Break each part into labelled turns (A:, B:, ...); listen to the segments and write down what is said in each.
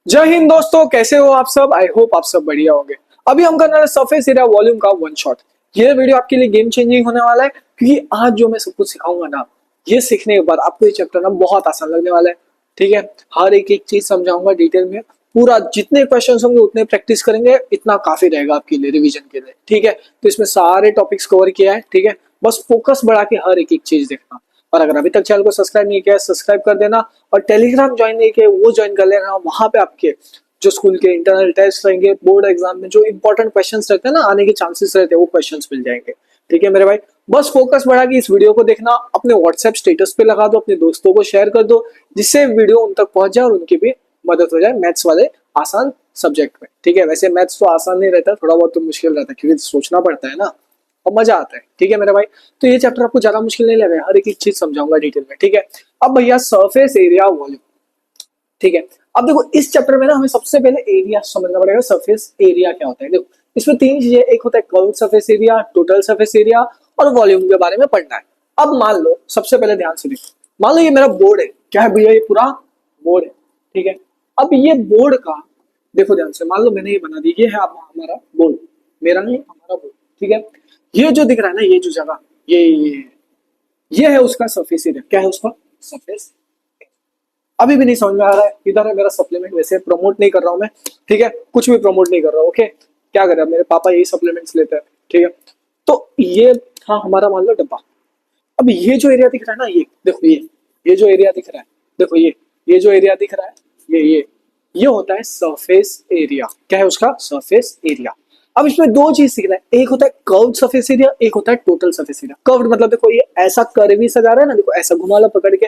A: जय हिंद दोस्तों, कैसे हो आप सब। आई होप आप सब बढ़िया होंगे। अभी हम करने वाले सरफेस एरिया वॉल्यूम का वन शॉट। ये वीडियो आपके लिए गेम चेंजिंग होने वाला है, क्योंकि आज जो मैं सब कुछ सिखाऊंगा ना, ये सीखने के बाद आपको ये चैप्टर ना बहुत आसान लगने वाला है। ठीक है, हर एक एक चीज समझाऊंगा डिटेल में। पूरा जितने क्वेश्चन होंगे उतने प्रैक्टिस करेंगे, इतना काफी रहेगा आपके लिए रिविजन के लिए। ठीक है, तो इसमें सारे टॉपिक्स कवर किया है। ठीक है, बस फोकस बढ़ा के हर एक एक चीज देखना। और अगर अभी तक चैनल को सब्सक्राइब नहीं किया है, सब्सक्राइब कर देना। और टेलीग्राम ज्वाइन नहीं किया वो ज्वाइन कर लेना। वहां पे आपके जो स्कूल के इंटरनल टेस्ट रहेंगे, बोर्ड एग्जाम में जो इंपॉर्टेंट क्वेश्चंस रहते हैं ना, आने के चांसेस रहते हैं, वो क्वेश्चंस मिल जाएंगे। ठीक है मेरे भाई, बस फोकस बढ़ा के इस वीडियो को देखना। अपने व्हाट्सएप स्टेटस पे लगा दो, अपने दोस्तों को शेयर कर दो, जिससे वीडियो उन तक पहुंच जाए और उनकी भी मदद हो जाए मैथ्स वाले आसान सब्जेक्ट में। ठीक है, वैसे मैथ्स तो आसान नहीं रहता, थोड़ा बहुत तो मुश्किल रहता है, क्योंकि सोचना पड़ता है ना, और मजा आता है। ठीक है मेरे भाई, तो ये चैप्टर आपको ज्यादा मुश्किल नहीं लगेगा, हर एक चीज समझाऊंगा डिटेल में। ठीक है, अब भैया सरफेस एरिया वॉल्यूम। ठीक है, अब देखो इस चैप्टर में ना हमें सबसे पहले एरिया समझना पड़ेगा। सरफेस एरिया क्या होता है, देखो इसमें तीन चीजें, एक होता है curve surface area, total surface area और वॉल्यूम के बारे में पढ़ना है। अब मान लो, सबसे पहले ध्यान से देखो, मान लो ये मेरा बोर्ड है। क्या है भैया, ये पूरा बोर्ड है। ठीक है, अब ये बोर्ड का देखो ध्यान से, मान लो मैंने ये बना दी, ये है हमारा बोर्ड, मेरा नहीं हमारा बोर्ड। ठीक है, ये जो दिख रहा है ना, ये जो जगह, ये है उसका सरफेस एरिया। क्या है उसका सरफेस। अभी भी नहीं समझ में आ रहा है, इधर है मेरा सप्लीमेंट। वैसे प्रमोट नहीं कर रहा हूं मैं, ठीक है, कुछ भी प्रमोट नहीं कर रहा हूं। ओके, क्या करें, मेरे पापा यही सप्लीमेंट्स लेते हैं। ठीक है, तो ये था हमारा मान लो डब्बा। अब ये जो एरिया दिख रहा है ना, ये देखो, ये जो एरिया दिख रहा है, देखो ये जो एरिया दिख रहा है, ये होता है सरफेस एरिया। क्या है उसका सरफेस एरिया। अब इसमें दो चीज सीखना है, एक होता है कर्व्ड सरफेस एरिया, एक होता है टोटल सरफेस एरिया। कर्व्ड मतलब देखो ये ऐसा कर्वी सा जा रहा है ना, देखो ऐसा घुमा लो पकड़ के।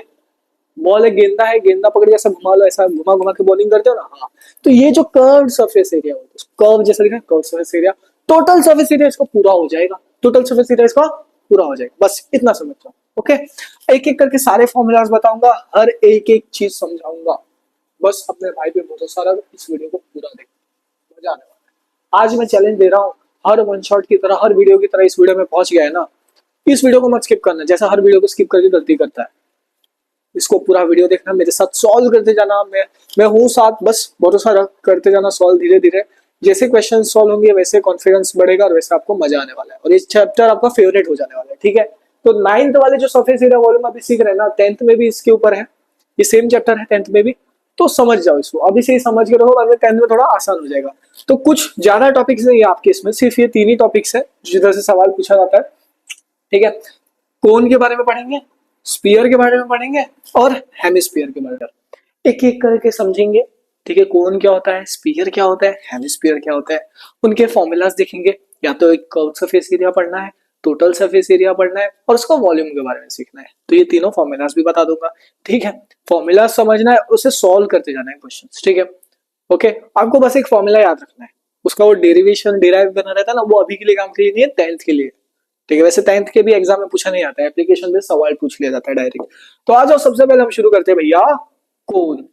A: बॉल है, गेंदा पकड़ के ऐसा घुमा लो, ऐसा घुमा घुमा के बॉलिंग करते हो ना, हाँ। तो ये जो कर्व सरफेस एरिया होता है, कर्व जैसा दिखा है, curve surface area. Total surface area इसको पूरा हो जाएगा, टोटल सरफेस एरिया इसका पूरा हो जाएगा। बस इतना समझ जाओ। ओके, एक एक करके सारे फॉर्मूलाज बताऊंगा, हर एक एक चीज समझाऊंगा। बस अपने भाई पे भरोसा रख, इस वीडियो को पूरा देख, मजा आने वाला है। आज मैं चैलेंज दे रहा हूँ, हर वन शॉट की तरह, हर वीडियो की तरह इस वीडियो में पहुंच गया है ना, इस वीडियो को मत स्किप करना, जैसा हर वीडियो को स्किप करके गलती करता है। इसको पूरा वीडियो देखना, मेरे साथ सॉल्व करते जाना। मैं हूँ साथ, बस भरोसा रख, करते जाना सॉल्व धीरे धीरे। जैसे क्वेश्चन सॉल्व होंगे वैसे कॉन्फिडेंस बढ़ेगा और वैसे आपको मजा आने वाला है, और इस चैप्टर आपका फेवरेट हो जाने वाला है। ठीक है, तो नाइन्थ वाले जो सरफेस एरिया वॉल्यूम अभी सीख रहे हैं ना, टेंथ में भी इसके ऊपर है, ये सेम चैप्टर है टेंथ में भी। तो समझ जाओ इसको, अभी से ही समझ के रहो, बाद में टेंथ में थोड़ा आसान हो जाएगा। तो कुछ ज्यादा टॉपिक्स नहीं है आपके इसमें, सिर्फ ये तीन ही टॉपिक्स है जिधर से सवाल पूछा जाता है। ठीक है, कोन के बारे में पढ़ेंगे, स्पीयर के बारे में पढ़ेंगे, और हेमिस्फीयर के बारे में एक एक करके समझेंगे। ठीक है, कोन क्या होता है, स्पीयर क्या होता है, हेमिस्फीयर क्या होता है, उनके फॉर्मूलाज देखेंगे। या तो एक कर्व सरफेस एरिया पढ़ना है, टोटल सरफेस एरिया पढ़ना है, और उसका वॉल्यूम के बारे में सीखना है। तो ये तीनों फॉर्मूलाज भी बता दूंगा। ठीक है, फॉर्मूला समझना है, उसे सॉल्व करते जाना है क्वेश्चन। ठीक है, ओके, आपको बस एक फॉर्मूला याद रखना है, उसका वो डेरिवेशन डिराइव करना रहता है ना, वो अभी के लिए काम के लिए नहीं है, टेंथ के लिए। ठीक है, वैसे टेंथ के भी एग्जाम में पूछा नहीं आता है, एप्लीकेशन में सवाल पूछ लिया जाता है डायरेक्ट। तो आ जाओ, सबसे पहले हम शुरू करते हैं भैया, कोन।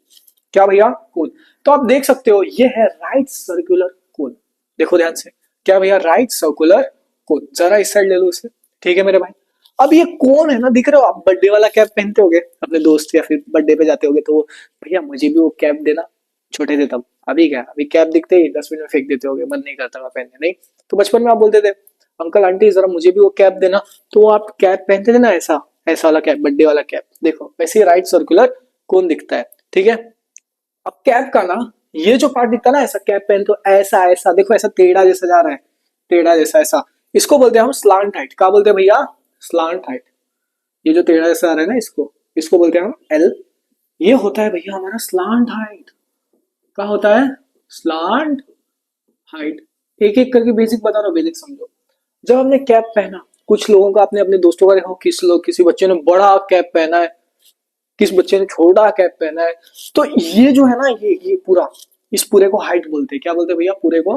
A: क्या भैया, कोन। तो आप देख सकते हो ये है राइट सर्कुलर कोन। देखो ध्यान से, क्या भैया, राइट सर्कुलर कोन। जरा इस साइड ले लो इसे। ठीक है मेरे भाई, अब ये कोन है ना, दिख रहे हो आप, बर्थडे वाला कैप पहनते होगे अपने दोस्त या फिर बर्थडे पे जाते होगे, तो भैया मुझे भी वो कैप देना, छोटे थे तब। अभी क्या, अभी कैप दिखते ही 10 मिनट में फेंक देते होगे, मन नहीं करता था पहनने, नहीं। तो बचपन में आप बोलते थे, अंकल आंटी जरा मुझे भी वो कैप देना। तो वो आप कैप पहनते थे ना, ऐसा ऐसा वाला कैप, बर्थडे वाला कैप। देखो वैसे ही राइट सर्कुलर कोन दिखता है। ठीक है, अब कैप का ना ये जो पार्ट दिखता है ना, ऐसा कैप पहन तो ऐसा ऐसा देखो, ऐसा टेढ़ा जैसा जा रहा है, टेढ़ा जैसा ऐसा, इसको बोलते हैं हम स्लांट हाइट। क्या बोलते हैं भैया, स्लांट हाइट। ये जो टेढ़ा जैसा आ रहा है ना, इसको इसको बोलते हैं हम एल। ये होता है भैया हमारा स्लांट हाइट। क्या होता है, स्लांट हाइट। एक एक करके बेसिक बता रहा हूँ, बेसिक समझो। जब हमने कैप पहना, कुछ लोगों का, आपने अपने दोस्तों का देखा, किसी बच्चे ने बड़ा कैप पहना है, किस बच्चे ने छोटा कैप पहना है। तो ये जो है ना, ये पूरा, इस पूरे को हाइट बोलते हैं। क्या बोलते हैं भैया, पूरे को,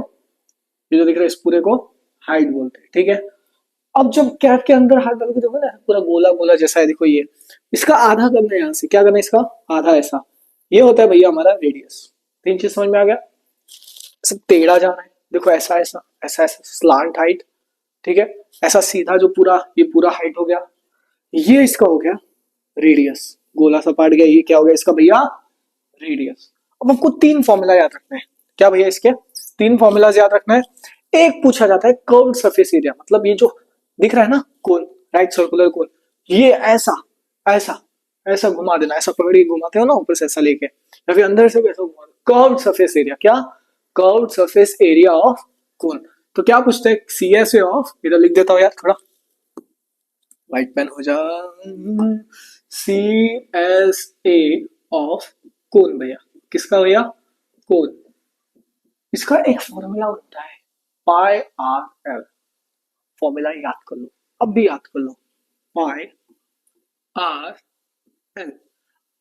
A: ये जो दिख रहा है इस पूरे को हाइट बोलते हैं। ठीक है, अब जब कैप के अंदर हाथ डाल के देखो ना, पूरा गोला गोला जैसा है, देखो ये, इसका आधा करना है, यहाँ से क्या करना है, इसका आधा ऐसा। ये होता है भैया हमारा रेडियस। तीन चीज समझ में आ गया, सब टेढ़ा जा रहा है, देखो ऐसा ऐसा ऐसा ऐसा, स्लांट हाइट। ठीक है, ऐसा सीधा जो पूरा, ये पूरा हाइट हो गया, ये इसका हो गया रेडियस। गोला सा पाट गया, ये क्या हो गया इसका भैया, रेडियस। अब हमको तीन फॉर्मूला याद रखना है। क्या भैया, इसके तीन फॉर्मूला याद रखना है। एक पूछा जाता है कर्व्ड सरफेस एरिया, मतलब ये जो दिख रहा है ना कोन, राइट सर्कुलर कोन, ये ऐसा ऐसा ऐसा घुमा देना, ऐसा पकड़ी घुमाते हो ना ऊपर से ऐसा लेके, या फिर अंदर से भी ऐसा घुमा, कर्व्ड सरफेस एरिया। क्या? कर्व्ड सरफेस एरिया ऑफ कोन। तो क्या पूछते हैं? सी एस ए ऑफ, इधर लिख देता हूँ यार थोड़ा, व्हाइट पेन हो जा, सी एस ए ऑफ कोन भैया। किसका भैया? कोन। इसका एक फॉर्मूला होता है पाई आर एल। फॉर्मूला याद कर लो, अब भी याद कर लो, पाई आर एल।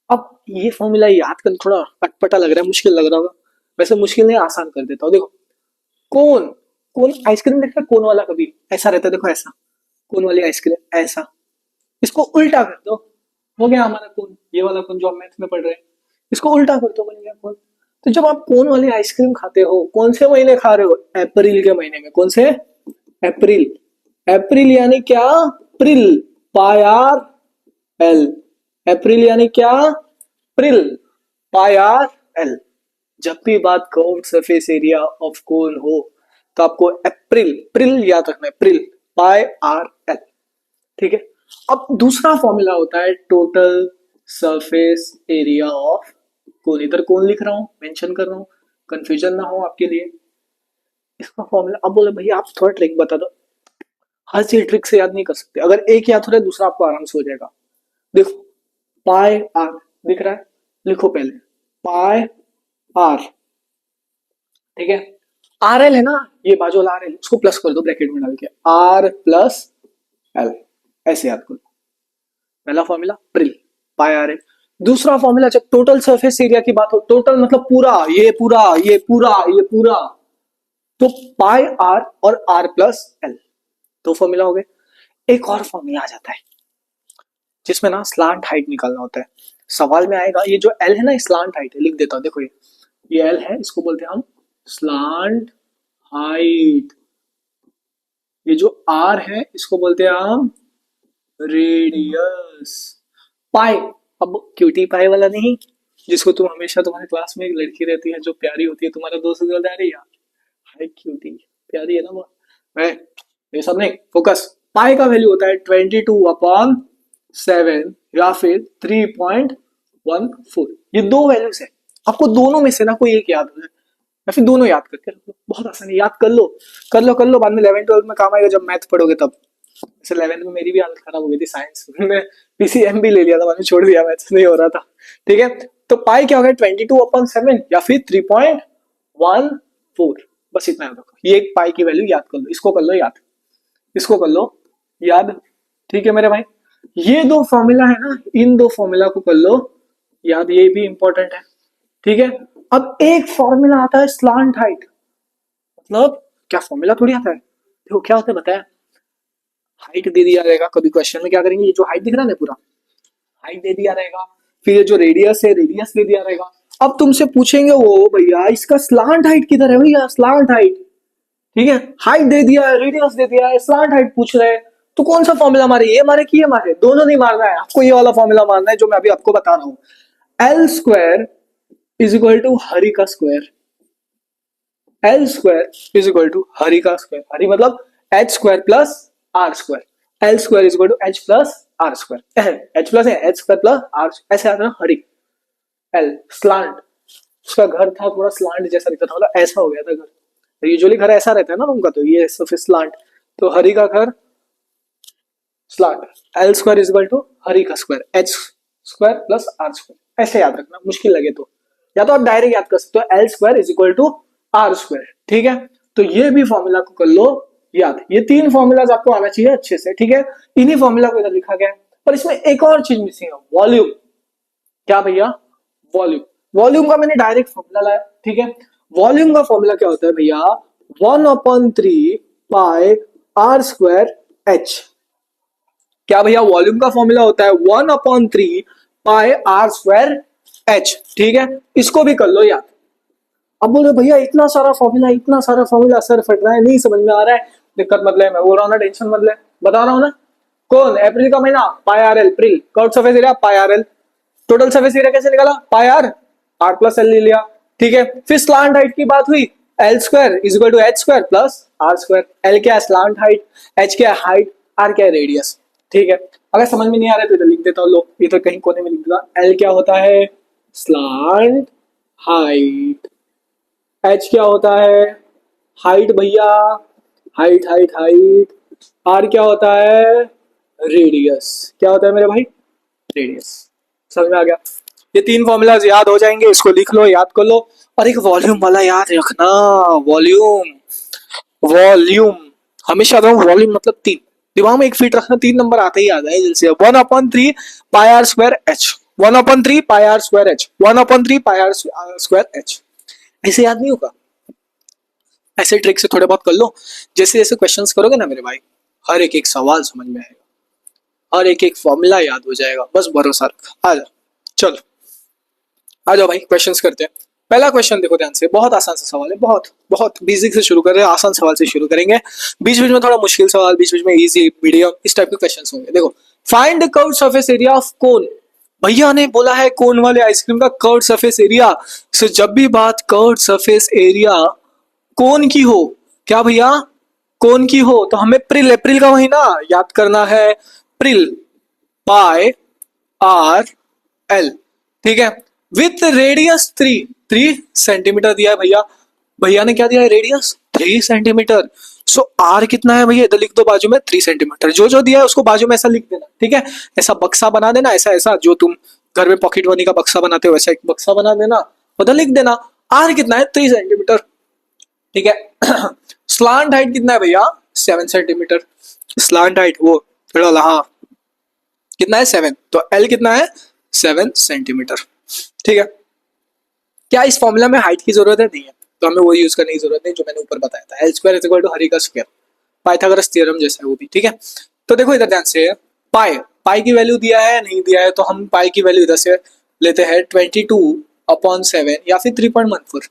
A: अब ये फॉर्मूला याद करना थोड़ा अटपटा लग रहा है, मुश्किल लग रहा होगा, वैसे मुश्किल नहीं, आसान कर देता हूँ। देखो, कोन, कोन आइसक्रीम देखा कोन वाला, कभी ऐसा रहता है, देखो ऐसा, कोन वाली आइसक्रीम ऐसा, इसको उल्टा कर दो, हो गया हमारा कोन। ये वाला कोन जो हम मैथ में पढ़ रहे हैं, इसको उल्टा कर दो, बन गया कोन। तो जब आप कोन वाली आइसक्रीम खाते हो, कौन से महीने खा रहे हो? अप्रैल के महीने में। कौन से? अप्रैल। अप्रैल यानी क्या? प्रिल, पाई आर एल। अप्रैल यानी क्या? प्रिल, पाई आर एल। जब भी बात curved surface area of cone हो, तो आपको अप्रैल, प्रिल याद रखना है, प्रिल, पाई आर एल। ठीक है। अब दूसरा फॉर्मूला होता है टोटल सरफेस एरिया ऑफ कोन। इधर कोन लिख रहा हूं, मेंशन कर रहा हूं, कंफ्यूजन ना हो आपके लिए। इसका फॉर्मूला, अब बोले भैया आप थोड़ा ट्रिक बता दो। हर चीज ट्रिक से याद नहीं कर सकते, अगर एक याद हो रहा है दूसरा आपको आराम से हो जाएगा। देखो, पाई आर दिख रहा है, लिखो पहले पाई आर, ठीक है। आर एल है ना, ये बाजू वाला आर एल, उसको प्लस कर दो ब्रैकेट में डाल के, आर प्लस एल, ऐसे याद करो। पहला फॉर्मूला प्रिल, पाई आर एल। दूसरा फॉर्मूला, जब टोटल सरफेस एरिया की बात हो, टोटल मतलब पूरा, ये पूरा, ये पूरा, ये पूरा, तो पाई आर और आर प्लस एल, दो फॉर्मूला हो गए। एक और फॉर्मूला आ जाता है जिसमें ना स्लांट हाइट निकालना होता है। सवाल में आएगा, ये जो एल है ना स्लांट हाइट है, लिख देता हूं, देखो ये एल है, इसको बोलते हैं हम स्लांट हाइट। ये जो आर है इसको बोलते हैं हम रेडियस। पाई, अब क्यूटी पाई वाला नहीं, जिसको तुम हमेशा, तुम्हारे क्लास में एक लड़की रहती है जो प्यारी होती है, तुम्हारा दोस्त बोलता है अरे यार हाय क्यूटी, प्यारी है ना वो, ये सब नहीं, फोकस। पाई का वैल्यू होता है 22/7 या फिर 3.14। ये दो वैल्यूज है, आपको दोनों में से ना कोई एक याद हो जाए, या फिर दोनों याद करके रख लो, बहुत आसान है, याद कर लो, कर लो, कर लो, बाद में 11th-12th में काम आएगा जब मैथ पढ़ोगे तब। जैसे 11th में मेरी भी हालत खराब हो गई थी साइंस में, पीसीएम भी ले लिया था, मैंने छोड़ दिया, मैथ नहीं हो रहा था। ठीक है, तो पाई क्या हो गया? 22/7 या फिर 3.14, बस इतना याद रखो। ये एक पाई की वैल्यू याद कर लो, इसको कर लो याद, इसको कर लो याद। ठीक है मेरे भाई, ये दो फॉर्मूला है ना, इन दो फॉर्मूला को कर लो याद, ये भी इंपॉर्टेंट है। ठीक है, अब एक फॉर्मूला आता है स्लांट हाइट, मतलब क्या फॉर्मूला थोड़ी आता है, देखो क्या होता है बताया, हाइट दे दिया रहेगा, कभी क्वेश्चन में क्या करेंगे, ये जो हाइट दिख रहा है ना पूरा, हाइट दे दिया रहेगा, फिर ये जो रेडियस है रेडियस दे दिया रहेगा। अब तुमसे पूछेंगे वो भैया इसका स्लांट हाइट किधर है भैया, स्लांट हाइट, ठीक है, हाइट दे दिया है, रेडियस दे दिया है, स्लांट हाइट पूछ रहे हैं, तो कौन सा फॉर्मूला मारे, ये मारे कि ये मारे? दोनों नहीं मारना है आपको, ये वाला फॉर्मूला मारना है जो मैं अभी आपको बता रहा हूं, L square is equal to Hari का square. L square is equal to Hari का स्क्वायर, हरी मतलब H square plus R square, L square is equal to H plus R square, H plus है एच स्क्वायर प्लस आर, ऐसे आता है हरी। L slant, उसका घर था थोड़ा स्लांट जैसा दिखता था, मतलब ऐसा हो गया था घर, यूजुअली घर ऐसा रहता है ना उनका, तो ये फिर स्लांट, तो हरी का घर slant, L square is equal to Hari का square H square plus R square, ऐसे याद रखना, मुश्किल लगे तो, या तो आप डायरेक्ट याद कर सकते हो L square is equal to R square. ठीक है, तो ये भी फॉर्मूला को कर लो याद, ये तीन फॉर्मूलाज आपको आना चाहिए अच्छे से। ठीक है, इन्हीं फॉर्मूला को इधर लिखा गया है, पर इसमें एक और चीज मिसिंग है, वॉल्यूम। क्या भैया? वॉल्यूम। वॉल्यूम का मैंने डायरेक्ट फॉर्मूला लाया। ठीक है, वॉल्यूम का फॉर्मूला क्या होता है भैया, 1/3 पाई आर स्क्वायर एच। क्या भैया? वॉल्यूम का फॉर्मूला होता है 1/3 पाई आर स्क्वायर एच। ठीक है, इसको भी कर लो याद। अब बोले भैया इतना सारा फॉर्मूला, इतना सारा फॉर्मूला, सर फट रहा है, नहीं समझ में आ रहा है, दिक्कत मत ले, मैं बोल रहा हूँ ना, टेंशन मत ले, बता रहा हूँ ना। कौन? अप्रैल का महीना, पाई आर एल, प्रिल, curve surface area pi R L, total surface area कैसे निकाला, pi R R plus L ले लिया, ठीक है। फिर स्लांट हाइट की बात हुई, L square is equal to H square plus R square. L क्या है स्लांट हाइट, एच क्या है हाइट, आर क्या है रेडियस, ठीक है। अगर समझ में नहीं आ रहा है तो इधर लिख देता हूँ, लो इधर कहीं कोने में लिख देता। एल क्या होता है स्लांट हाइट, एच क्या होता है हाइट भैया, हाइट हाइट हाइट, आर क्या होता है रेडियस, क्या होता है मेरे भाई रेडियस। समझ में आ गया। ये तीन फॉर्मूलाज याद हो जाएंगे, इसको लिख लो याद कर लो। और एक वॉल्यूम वाला याद रखना, वॉल्यूम, वॉल्यूम हमेशा रहो, वॉल्यूम मतलब तीन, दिमाग में एक फीट रखना, तीन नंबर आते ही आता है जैसे 1/3 pi R square H, 1/3 pi R square H, 1/3 pi R square H. ऐसे याद नहीं होगा, ऐसे ट्रिक से थोड़े बहुत कर लो। जैसे जैसे क्वेश्चंस करोगे ना मेरे भाई, हर एक एक सवाल समझ में आएगा, हर एक एक फॉर्मूला याद हो जाएगा, बस भरोसा रख। आ जाओ, चलो आ जाओ भाई क्वेश्चंस करते हैं। पहला क्वेश्चन देखो ध्यान से, बहुत आसान सा सवाल है, बहुत बहुत बेसिक से शुरू कर रहे हैं, आसान सवाल से शुरू करेंगे, बीच बीच में थोड़ा मुश्किल सवाल, बीच बीच में इजी मीडियम, इस टाइप के क्वेश्चंस होंगे। देखो, find the curved surface area of कोन। भैया ने बोला है कोन वाले आइसक्रीम का कर्व्ड सरफेस एरिया। सो जब भी बात कर्व्ड सरफेस एरिया कोन की हो, क्या भैया कोन की हो, तो हमें अप्रैल अप्रैल का महीना याद करना है, अप्रैल पाई आर एल, ठीक है। विथ रेडियस 3 सेंटीमीटर दिया है भैया, भैया ने क्या दिया है रेडियस 3 सेंटीमीटर। सो आर कितना है भैया, इधर लिख दो बाजू में 3 सेंटीमीटर, जो जो दिया है उसको बाजू में ऐसा लिख देना, ठीक है। ऐसा बक्सा बना देना, ऐसा ऐसा जो तुम घर में पॉकेट मनी का बक्सा बनाते हो वैसा एक बक्सा बना देना, उधर लिख देना आर कितना है 3 सेंटीमीटर, ठीक है। स्लांट हाइट कितना है भैया 7 सेंटीमीटर, स्लांट हाइट वो थोड़ा हाँ कितना है 7, तो एल कितना है 7 सेंटीमीटर, ठीक है। क्या इस फॉर्मूला में हाइट की जरूरत है, नहीं है, तो हमें वो यूज करने की जरूरत नहीं जो मैंने ऊपर बताया था, L square is equal to Hari का स्क्वायर, पाइथागोरस थ्योरम जैसा है वो भी, ठीक है। तो देखो इधर ध्यान से, पाई पाई की वैल्यू दिया है नहीं दिया है, तो हम पाई की वैल्यू इधर से लेते हैं 22/7 या फिर 3.14,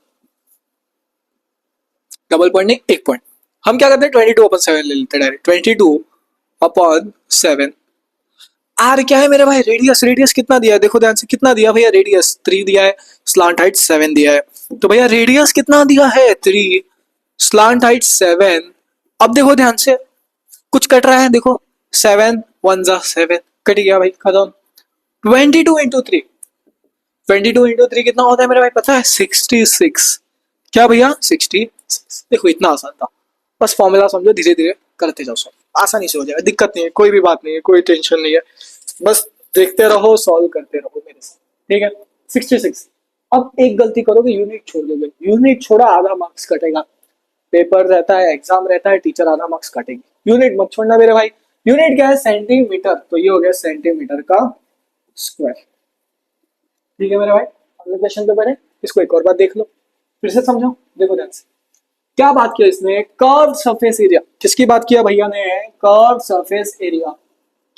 A: डबल पॉइंट नहीं एक पॉइंट, हम क्या करते हैं 22/7 ले लेते हैं डायरेक्ट, 22/7। आर क्या है मेरे भाई रेडियस, रेडियस कितना दिया है देखो ध्यान से, कितना दिया भैया रेडियस 3 दिया है, स्लांट हाइट 7 दिया है, तो भैया रेडियस कितना दिया है 3, स्लांट हाइट 7। अब देखो ध्यान से कुछ कट रहा है, देखो 7 1 जा 7 कट गया भाई, खत्म। 22 × 3, 22 × 3 कितना होता है मेरे भाई पता है 66, क्या भैया 66। देखो इतना आसान था, बस फॉर्मूला समझो, धीरे धीरे करते जाओ, सब आसानी से हो जाएगा, दिक्कत नहीं है, कोई भी बात नहीं है, कोई टेंशन नहीं है, बस देखते रहो सॉल्व करते रहो मेरे साथ, ठीक है। 66। अब एक गलती करोगे यूनिट छोड़ दोगे, यूनिट छोड़ा आधा मार्क्स कटेगा, पेपर रहता है एग्जाम रहता है टीचर आधा मार्क्स काटेगी, यूनिट मत छोड़ना मेरे भाई। यूनिट क्या है सेंटीमीटर, तो ये हो गया सेंटीमीटर का स्क्वायर, ठीक है मेरे भाई। अगले क्वेश्चन पे बढ़े, इसको एक और बार देख लो, फिर से समझो, देखो ध्यान से क्या बात किया इसने, कर्व सरफेस एरिया, किसकी बात किया भैया ने, कर्व सरफेस एरिया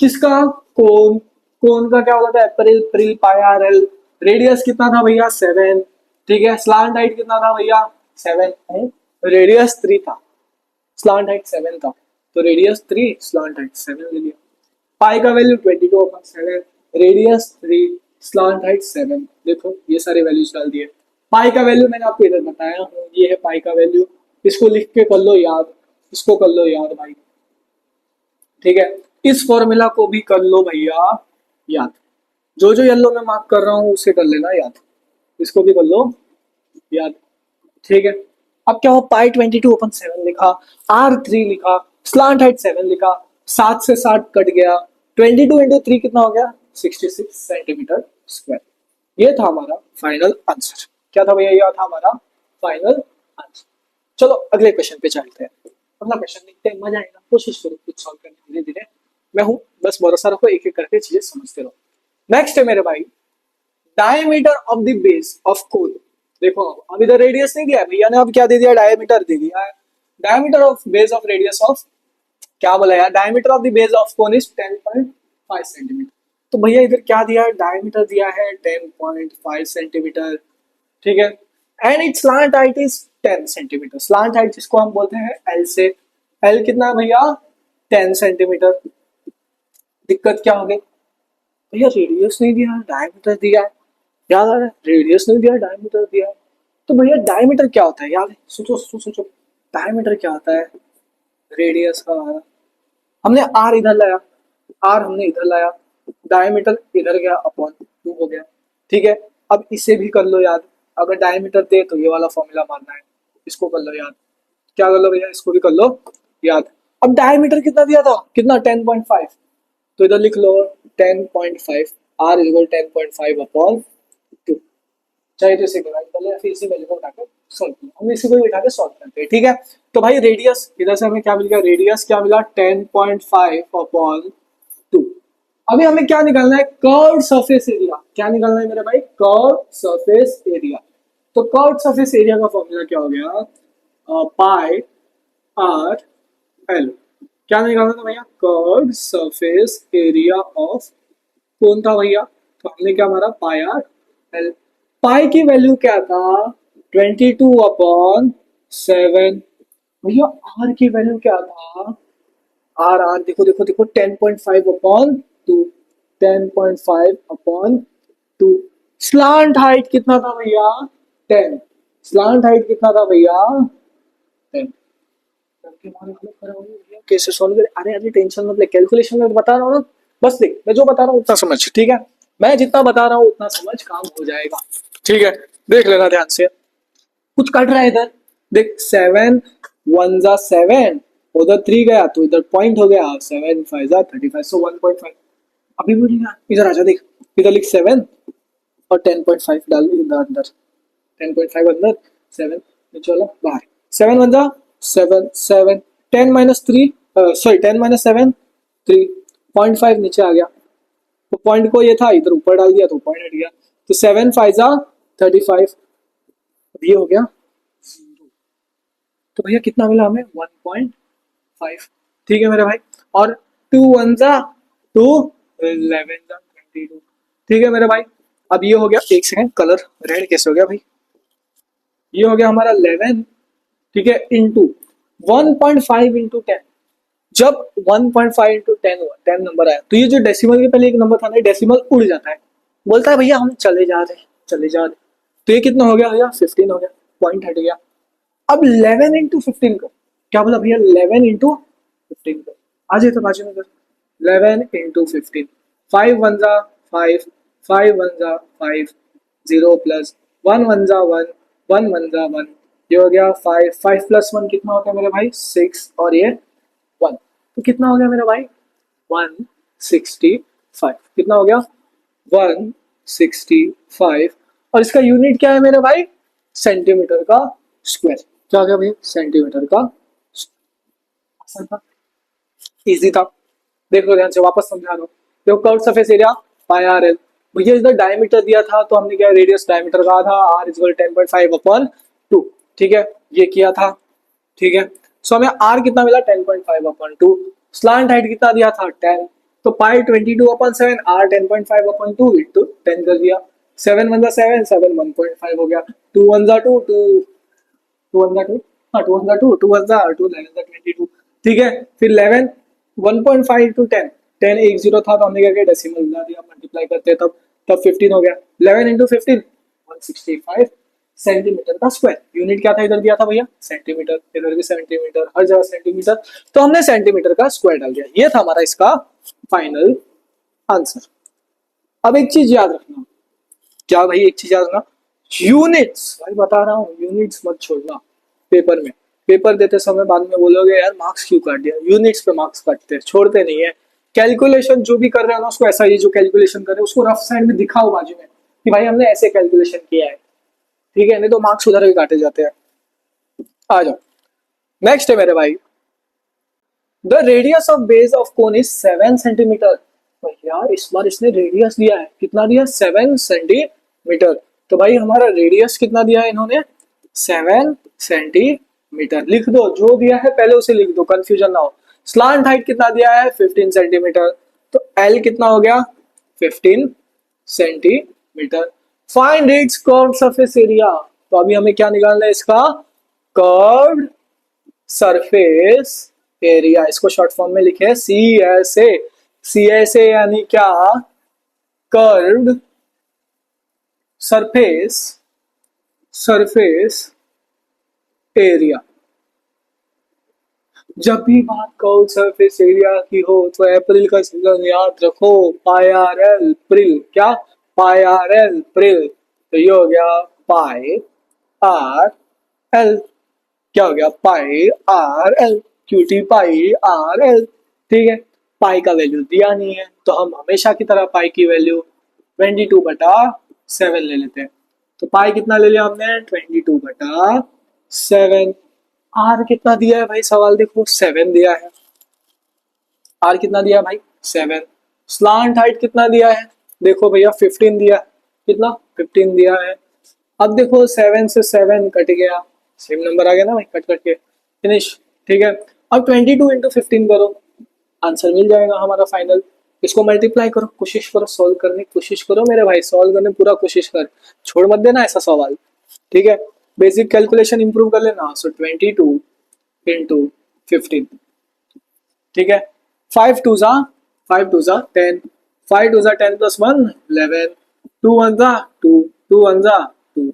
A: किसका, कोन, कोन का क्या होता है अप्रैल, अप्रैल पाई आर एल, रेडियस कितना था भैया 7, ठीक है। स्लांट हाइट कितना था भैया 7, रेडियस 3 था, स्लांट हाइट 7 था, तो रेडियस 3 स्लांट हाइट 7 ले लिया। पाई का वैल्यू 22/7, रेडियस 3 स्लांट हाइट 7, देखो ये सारे वैल्यूज डाल दिए। पाई का वैल्यू मैंने आपको इधर बताया हूँ, ये है पाई का वैल्यू, इसको लिख के कर लो याद, इसको कर लो याद भाई, ठीक है। इस फॉर्मूला को भी कर लो भैया याद, जो जो येलो में मार्क कर रहा हूँ उसे कर लेना याद, इसको भी कर लो याद, ठीक है। अब क्या हो, पाई 22/7 लिखा, R3 लिखा, स्लांट हाइट 7 लिखा, 7 से 60 कट गया, 22 × 3 कितना हो गया 66 सेंटीमीटर स्क्वायर। ये था हमारा फाइनल आंसर, क्या था भैया, ये था हमारा फाइनल आंसर। चलो अगले क्वेश्चन पे चलते हैं, अगला क्वेश्चन देखते हैं, मजा आएगा, कोशिश करो कुछ सॉल्व करने, धीरे धीरे मैं हूं, बस भरोसा रखो, एक एक करके चीजें समझते रहो। नेक्स्ट है मेरे भाई, diameter of the base of cone. देखो अब इधर रेडियस नहीं दिया है भैया ने, अब क्या दे दिया डायमीटर दे दिया है, diameter of base of radius of, क्या बोला यार, diameter of the base of cone is 10.5 centimetre, तो भैया इधर क्या दिया है डायमीटर दिया है 10.5 सेंटीमीटर, ठीक है। And it's slant height is 10 centimetre, slant height जिसको हम बोलते हैं एल से, एल कितना है भैया 10 सेंटीमीटर। दिक्कत क्या हो गई भैया, रेडियस नहीं दिया है डायमीटर दिया है, याद आ रहा है, रेडियस नहीं दिया, डायमीटर दिया है। तो भैया डायमीटर क्या होता है, याद है, सोचो सोचो सोचो, डायमीटर क्या होता है रेडियस का। हमने आर इधर लाया, आर हमने इधर लाया, डायमीटर इधर गया, अपॉन 2 हो गया। ठीक है, अब इसे भी कर लो याद। अगर डायमीटर दे तो ये वाला फॉर्मूला मानना है, इसको कर लो याद। क्या कर लो भैया, इसको भी कर लो याद। अब डायमीटर कितना दिया था, कितना, 10.5। तो इधर लिख लो 10.5, आर इक्वल 10.5 अपॉन 2। चाहे तो इसे डिवाइड कर ले या फिर इसी वैल्यू को उठा के सॉल्व कर लो, हम इसी को ही उठा के सॉल्व करते हैं। ठीक है, तो भाई रेडियस इधर से हमें क्या मिल गया, रेडियस क्या मिला, 10.5 अपॉन 2। अभी हमें क्या निकालना है, कर्व सरफेस एरिया। क्या निकालना है मेरे भाई, कर्व सरफेस एरिया। तो कर्व सरफेस एरिया का फॉर्मूला क्या हो गया, पाई आर एल। क्या निकालना था भैया, कर्व सरफेस एरिया ऑफ, कौन था भैया, तो हमने क्या मारा, पाई आर एल। पाई की वैल्यू क्या था, 22 अपॉन 7। भैया आर की वैल्यू क्या था, आर आर देखो देखो देखो, 10.5 अपॉन 2, 10.5 अपॉन 2। स्लांट हाइट कितना था भैया, 10। स्लांट हाइट कितना था भैया, 10। करके हमारे हालत खराब हो गई भैया, कैसे सॉल्व करें, अरे अरे टेंशन मत ले, कैलकुलेशन में बता रहा हूँ ना, बस देख मैं जो बता रहा हूँ उतना समझ। ठीक है, मैं जितना बता रहा हूँ उतना समझ, काम हो जाएगा। ठीक है, देख लेना ध्यान से, कुछ कट रहा है इधर, देख 7 1 जा 7, उधर 3 गया तो इधर पॉइंट हो गया, 7 5 जा 35, सो 1.5। अभी बोलेगा इधर आजा, देख इधर लिख 7 और 10.5 डाल इधर अंदर, 10.5 अंदर, 7 नीचे वाला बाहर, 7 1 जा 7 7, 10 माइनस 3, सॉरी 10 माइनस 7 3, 0.5 नीचे आ गया, तो पॉइंट को ये था इधर ऊपर डाल दिया तो पॉइंट हट गया, तो 7 5 जा 35। अब ये हो गया, तो भैया कितना मिला हमें, 1.5। ठीक है मेरे भाई, और 2 1 जा 2, 11 जा 22। ठीक है मेरे भाई, अब ये हो गया, एक सेकंड, कलर रेड कैसे हो गया भाई, ये हो गया हमारा 11। ठीक है, इंटू 1.5 इंटू 10। जब 1.5 इंटू 10 हुआ, 10 नंबर आया, तो ये जो डेसिमल के पहले एक नंबर था ना, डेसिमल उड़ जाता है, बोलता है भैया हम चले जा रहे हैं, चले जा रहे हैं। तो ये कितना हो गया भैया, 15 हो गया, पॉइंट हट गया। अब 11 इंटू 15 कर, क्या बोला भैया, 11 इंटू 15 कर, आ जाए तो बाजू में कर, 11 इंटू 15, 5 1 जा 5, 5 1 जा 5, 0 प्लस 1 1 जा 1, 1 1 जा 1, ये हो गया 5, 5 प्लस 1 कितना होता है मेरे भाई, 6, और ये 1, तो कितना हो गया मेरा भाई, 165। कितना हो गया, 165। और इसका यूनिट क्या है मेरे भाई, सेंटीमीटर का स्क्वायर। क्या हो गया भाई, सेंटीमीटर का, आसान था, इजी था। देखो ध्यान से, वापस समझा रहा हूँ। देखो curve surface area pi R L, भैया इधर डायमीटर दिया था तो हमने क्या, रेडियस डायमीटर कहा था, आर इक्वल 10.5 अपॉन 2। ठीक है, ये किया था। ठीक है, सो हमें आर कितना मिला, 10.5 अपॉन 2। स्लांट हाइट कितना दिया था, 10। तो पाई 22 अपॉन 7, आर 10.5 अपॉन 2 इंटू 10 कर दिया, 7 1 जा 7, 7 1.5 हो गया, 2 1 जा 2, 2 2 1 जा 2, हाँ 2 1 जा 2, 2 1 जा 2, 11 जा 22। ठीक है, फिर 11 1.5 टू 10, 10 एक जीरो था तो हमने क्या किया, डेसिमल मिला दिया, मल्टीप्लाई करते तब, तब 15 हो गया, 11 इंटू 15, 165 सेंटीमीटर का स्क्वायर। यूनिट क्या था इधर दिया था भैया, सेंटीमीटर, इधर भी सेंटीमीटर, हर जगह सेंटीमीटर, तो हमने सेंटीमीटर का स्क्वायर डाल दिया। ये था हमारा इसका फाइनल आंसर। अब एक चीज याद रखना, क्या भाई, एक चीज याद रखना, यूनिट्स, भाई बता रहा हूँ, यूनिट्स मत छोड़ना पेपर में। पेपर देते समय बाद में बोलोगे यार मार्क्स क्यों काट दिया, यूनिट्स पे मार्क्स काटते हैं, छोड़ते नहीं है। कैलकुलेशन जो भी कर रहे हो ना, उसको ऐसा, ये जो कैलकुलेशन कर रहे हो उसको रफ साइड में दिखाओ बाजू में कि भाई हमने ऐसे कैलकुलेशन किया है। ठीक है, नहीं तो मार्क्स उधर भी काटे जाते हैं। आ जाओ, नेक्स्ट है मेरे भाई, the radius of base of cone is 7 centimetre. भैया इस बार इसने रेडियस दिया है, कितना दिया, 7 सेंटीमीटर। तो भाई हमारा रेडियस कितना दिया है इन्होंने, 7 सेंटीमीटर। लिख दो, जो दिया है पहले उसे लिख दो, कंफ्यूजन ना हो। स्लांट हाइट कितना दिया है, 15 सेंटीमीटर, तो एल कितना हो गया, 15 centimetre. Find its curved surface area, तो अभी हमें क्या निकालना है, इसका कर्व्ड सरफेस एरिया। इसको शॉर्ट फॉर्म में लिखे सी एस ए। सी एस ए यानी क्या, कर्व्ड सरफेस सरफेस एरिया। जब भी बात कहो सरफेस एरिया की हो तो अप्रैल का सीजन याद रखो। पाई आर एल प्रिल, क्या पाई आर एल प्रिल, तो ये हो गया पाई आर एल, क्या हो गया पाई आर एल, क्यूटी पाई आर एल। ठीक है, पाई का वैल्यू दिया नहीं है तो हम हमेशा की तरह पाई की वैल्यू 22/7 ले लेते हैं। तो पाई कितना ले लिया हमने 22/7। आर कितना दिया है भाई, सवाल देखो 7 दिया है। आर कितना दिया है भाई 7। स्लांट हाइट कितना दिया है, देखो भैया 15 दिया है। कितना 15 दिया है। अब देखो 7 से 7 कट गया, सेम नंबर आ गया ना भाई, कट कट के फिनिश। ठीक है, अब 22 × 15 करो, आंसर मिल जाएगा हमारा फाइनल। इसको मल्टीप्लाई करो, कोशिश करो सॉल्व करने की कोशिश करो मेरे भाई, सॉल्व करने पूरा कोशिश कर, छोड़ मत देना ऐसा सवाल। ठीक है, बेसिक कैलकुलेशन इंप्रूव कर लेना। सो 22 × 15। ठीक है, 5 2 × 10, 5 2 × 10 +1 11, 2 1 2, 2 1 2,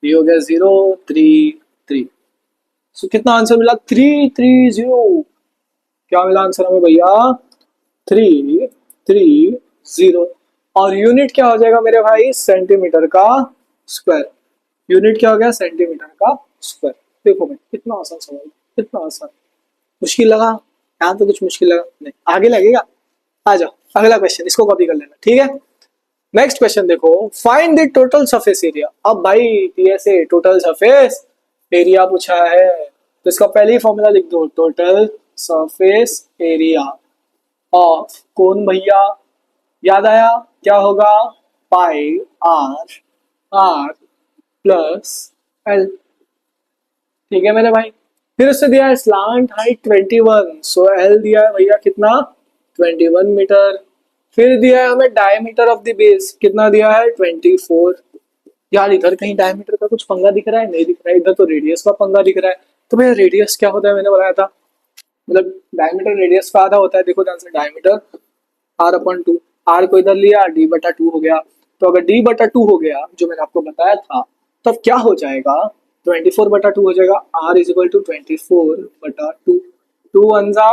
A: ये हो गया 0 3 3। सो कितना आंसर मिला 330। क्या मिला आंसर हमें भैया 330। और यूनिट क्या हो जाएगा मेरे भाई सेंटीमीटर का स्क्वायर। यूनिट क्या हो गया सेंटीमीटर का स्क्वायर। देखो भाई कितना आसान सवाल, कितना आसान। मुश्किल लगा यहाँ तो, कुछ मुश्किल लगा नहीं, आगे लगेगा। आ जाओ अगला क्वेश्चन, इसको कॉपी कर लेना। ठीक है, नेक्स्ट क्वेश्चन देखो, find the total surface area. अब भाई टीएसए टोटल सरफेस एरिया पूछा है तो इसका पहले ही फॉर्मूला लिख दो, टोटल सरफेस एरिया ऑफ कौन भैया, याद आया क्या होगा, पाई आर आर प्लस एल। ठीक है मेरे भाई, फिर उससे दिया है स्लांट हाइट 21, सो एल दिया है भैया कितना 21 मीटर। फिर दिया है हमें डायमीटर ऑफ द बेस, कितना दिया है 24। यार इधर कहीं डायमीटर का कुछ पंगा दिख रहा है, नहीं दिख रहा है, इधर तो रेडियस का पंगा दिख रहा है। तो भैया रेडियस क्या होता है मैंने बताया था, मतलब डायमीटर रेडियस का आधा होता है। देखो ध्यान से, डायमीटर r/2, आर को इधर लिया d/2 हो गया। तो अगर d/2 हो गया जो मैंने आपको बताया था, तब क्या हो जाएगा 24/2 हो जाएगा। r इज इक्वल टू 24/2, 2 1 जा